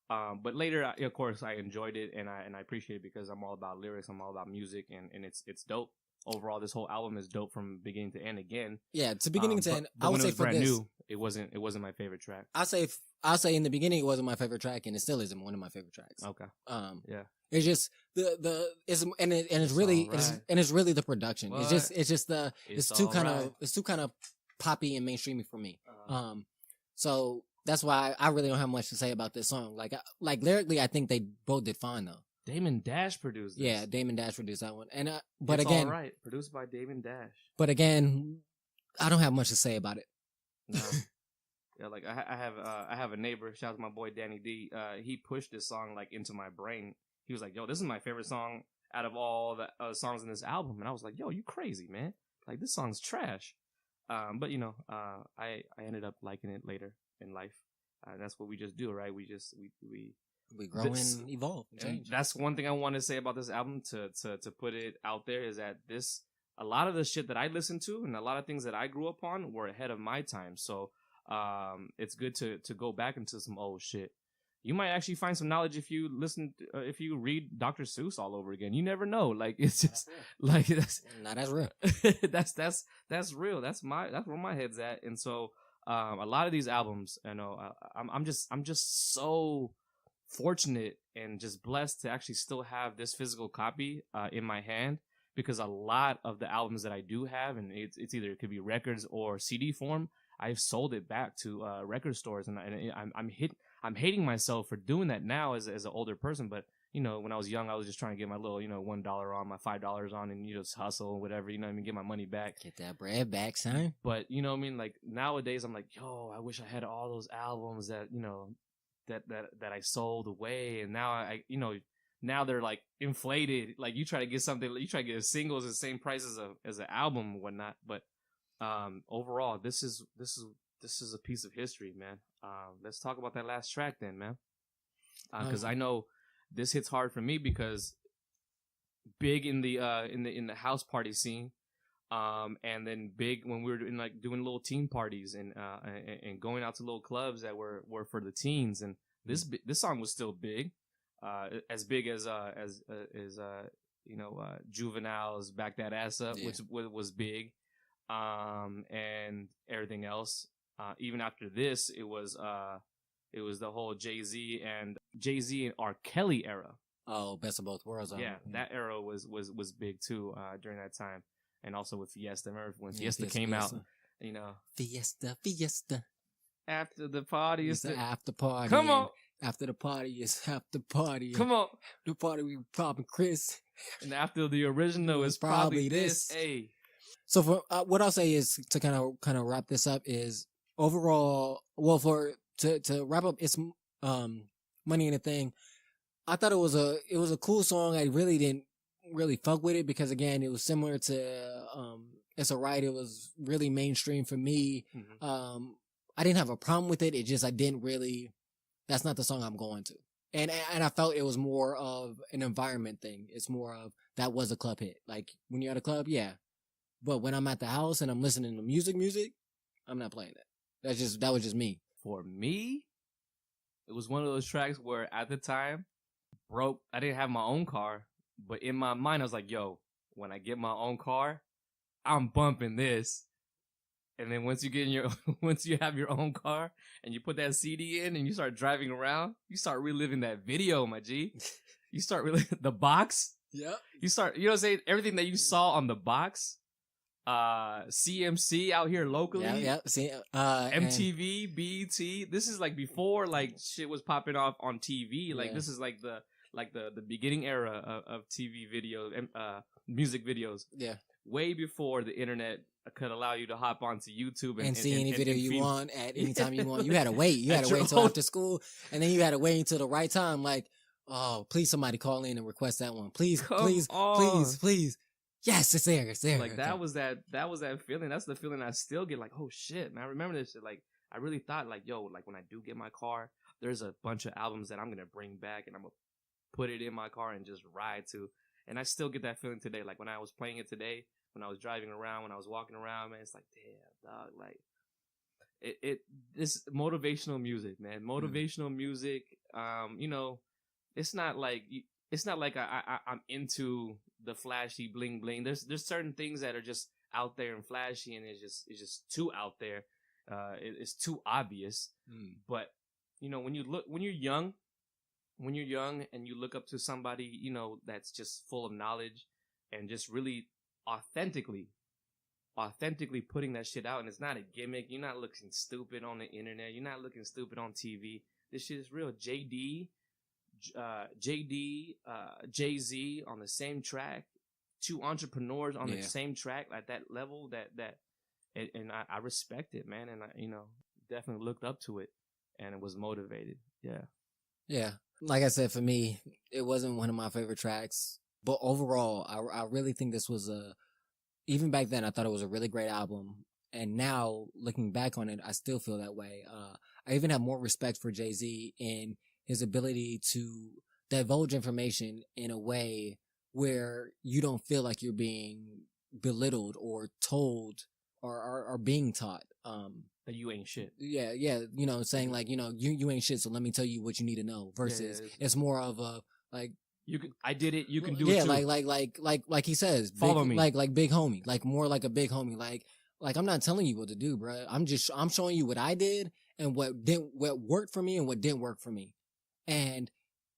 But later, of course, I enjoyed it and I appreciate it because I'm all about lyrics, I'm all about music, and it's dope. Overall, this whole album is dope from beginning to end. Again, yeah, to beginning to end. But I would when say it was brand new, it wasn't my favorite track. I'll say in the beginning it wasn't my favorite track, and it still isn't one of my favorite tracks. Okay. Yeah. It's just it's really the production. What? It's too kind of poppy and mainstreamy for me. So that's why I really don't have much to say about this song. Like lyrically, I think they both did fine though. Damon Dash produced this. Yeah, Damon Dash produced that one. And but it's again, all right, produced by Damon Dash. But again, I don't have much to say about it. No. Yeah, like I have a neighbor. Shout out to my boy Danny D. He pushed this song like into my brain. He was like, "Yo, this is my favorite song out of all the songs in this album." And I was like, "Yo, you crazy, man? Like this song's trash." But I ended up liking it later in life. That's what we just do, right? We grow and evolve and change. And that's one thing I want to say about this album to put it out there is that a lot of the shit that I listened to and a lot of things that I grew up on were ahead of my time. So it's good to go back into some old shit. You might actually find some knowledge if you read Dr. Seuss all over again. You never know. Like it's just like that's real. that's real. That's where my head's at. And so a lot of these albums, I'm just so fortunate and just blessed to actually still have this physical copy in my hand, because a lot of the albums that I do have, and it's either it could be records or CD form, I've sold it back to record stores, and I'm hating myself for doing that now as an older person. But when I was young, I was just trying to get my little $1 on, my $5 on, and just hustle and whatever, get my money back, get that bread back, son. But like nowadays, I'm like, yo, I wish I had all those albums that that I sold away, and now now they're like inflated. Like you try to get a single as the same price as an album and whatnot. But overall, this is a piece of history, man. Let's talk about that last track then, man. Because I know this hits hard for me because big in the house party scene, and then big when we were doing little teen parties and going out to little clubs that were for the teens. And this song was still big, as big as Juvenile's Back That Ass Up, which was big, and everything else. Even after this, it was the whole Jay-Z and R. Kelly era. Oh, Best of Both Worlds. Yeah, that era was big too during that time, and also with Fiesta. Remember when Fiesta came out? Fiesta. After the party is the after party. Come on. After the party is after party. Come on. The party we popping Chris. And after the original is probably this. Hey. So for what I'll say is to kind of wrap this up is overall, to wrap up, it's Money in a Thing. I thought it was a cool song. I really didn't fuck with it because again, it was similar to It's Alright. It was really mainstream for me. Mm-hmm. I didn't have a problem with it. It just that's not the song I'm going to. And I felt it was more of an environment thing. It's more of that was a club hit. Like when you're at a club, yeah. But when I'm at the house and I'm listening to music, I'm not playing it. That was just me. For me, it was one of those tracks where at the time, I didn't have my own car, but in my mind I was like, yo, when I get my own car, I'm bumping this. And then once you have your own car and you put that CD in and you start driving around, you start reliving that video, my G. You start reliving the box. Yeah. You start, what I'm saying? Everything that you saw on the box, CMC out here locally. Yeah. See, MTV, BET. This is like before like shit was popping off on TV. Like this is like the beginning era of TV videos and music videos. Yeah. Way before the internet could allow you to hop onto YouTube and see any video you want at any time you want. You had to wait. You had to At wait your until own- after school, and then you had to wait until the right time. Like, oh, please somebody call in and request that one. Please, Come please, on. please. Yes, it's there. It's there. Like that Okay. was that feeling. That's the feeling I still get. Like, oh shit, man, I remember this shit. Like, I really thought like, yo, like when I do get my car, there's a bunch of albums that I'm gonna bring back and I'm gonna put it in my car and just ride to. And I still get that feeling today. Like when I was playing it today, when I was driving around, when I was walking around, man, it's like, damn, dog, like this motivational music, man. Motivational music. You know, it's not like I'm into the flashy bling bling. There's certain things that are just out there and flashy, and it's just too out there. It's too obvious. But you know, when you're young and you look up to somebody, you know, that's just full of knowledge and just really authentically putting that shit out, and it's not a gimmick. You're not looking stupid on the internet. You're not looking stupid on TV. This shit is real. Jay-Z on the same track, two entrepreneurs on the same track at that level. And I respect it, man, and I, you know, definitely looked up to it and was motivated. Yeah. Like I said, for me, it wasn't one of my favorite tracks, but overall, I really think this was even back then, I thought it was a really great album. And now, looking back on it, I still feel that way. I even have more respect for Jay-Z in his ability to divulge information in a way where you don't feel like you're being belittled or told or being taught. That you ain't shit. Yeah. You know, saying like, you know, you ain't shit, so let me tell you what you need to know. Versus it's more of a like, I did it. You can do it too. like he says, follow me. Like big homie, like more like a big homie. Like I'm not telling you what to do, bro. I'm showing you what I did and what worked for me and what didn't work for me. And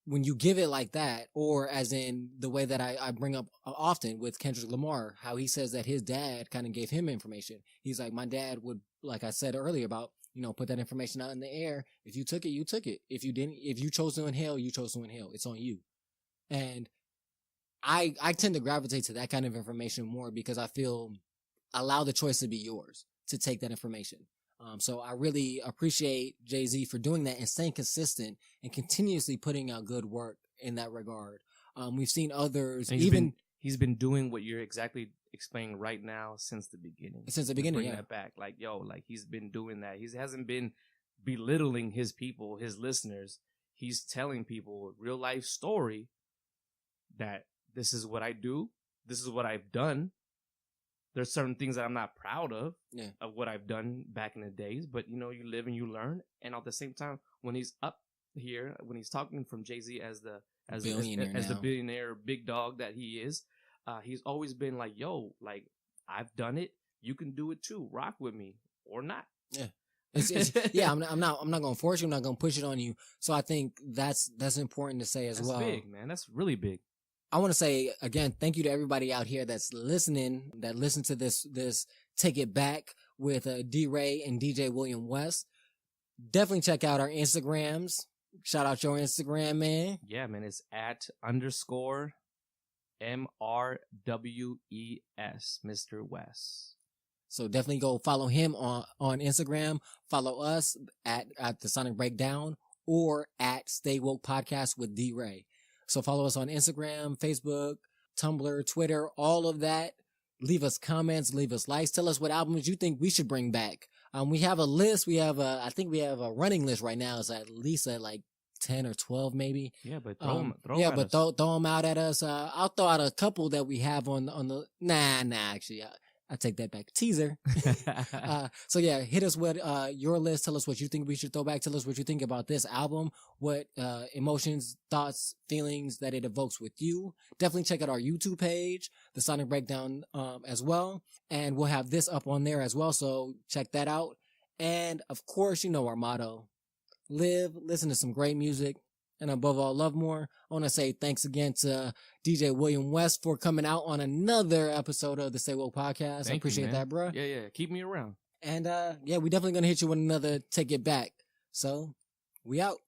when you give it like that, or as in the way that I bring up often with Kendrick Lamar, how he says that his dad kind of gave him information. He's like, my dad would, like I said earlier about, you know, put that information out in the air. If you took it, you took it. If you didn't, if you chose to inhale, you chose to inhale. It's on you. And I tend to gravitate to that kind of information more because I feel allow the choice to be yours to take that information. So I really appreciate Jay-Z for doing that and staying consistent and continuously putting out good work in that regard. We've seen others, he's been doing what you're exactly explaining right now since the beginning. Bring that back. Like, yo, like he's been doing that. He hasn't been belittling his people, his listeners. He's telling people a real life story that this is what I do. This is what I've done. There's certain things that I'm not proud of what I've done back in the days, but you know, you live and you learn. And at the same time, when he's up here, when he's talking from Jay-Z as the billionaire big dog that he is, he's always been like, yo, like I've done it. You can do it too. Rock with me or not. Yeah. I'm not going to force you. I'm not going to push it on you. So I think that's important to say as well. That's big, man. That's really big. I want to say again, thank you to everybody out here that's listening, that listened to this Take It Back with DeRa and DJ William West. Definitely check out our Instagrams. Shout out your Instagram, man. Yeah, man. It's @_MRWES, Mr. West. So definitely go follow him on Instagram. Follow us at the Sonic Breakdown or at Stay Woke Podcast with DeRa. So follow us on Instagram, Facebook, Tumblr, Twitter, all of that. Leave us comments, leave us likes. Tell us what albums you think we should bring back. We have a list. I think we have a running list right now. It's at least at like 10 or 12 maybe. Yeah, but throw them out at us. I'll throw out a couple that we have on the, actually, I take that back. Teaser. So yeah, hit us with your list. Tell us what you think we should throw back. Tell us what you think about this album. What emotions, thoughts, feelings that it evokes with you. Definitely check out our YouTube page, The Sonic Breakdown, as well. And we'll have this up on there as well. So check that out. And of course, you know our motto. Live, listen to some great music, and above all, love more. I want to say thanks again to DJ William West for coming out on another episode of the Stay Woke podcast. I appreciate that, bro. Yeah. Keep me around. And we definitely going to hit you with another Take It Back. So, we out.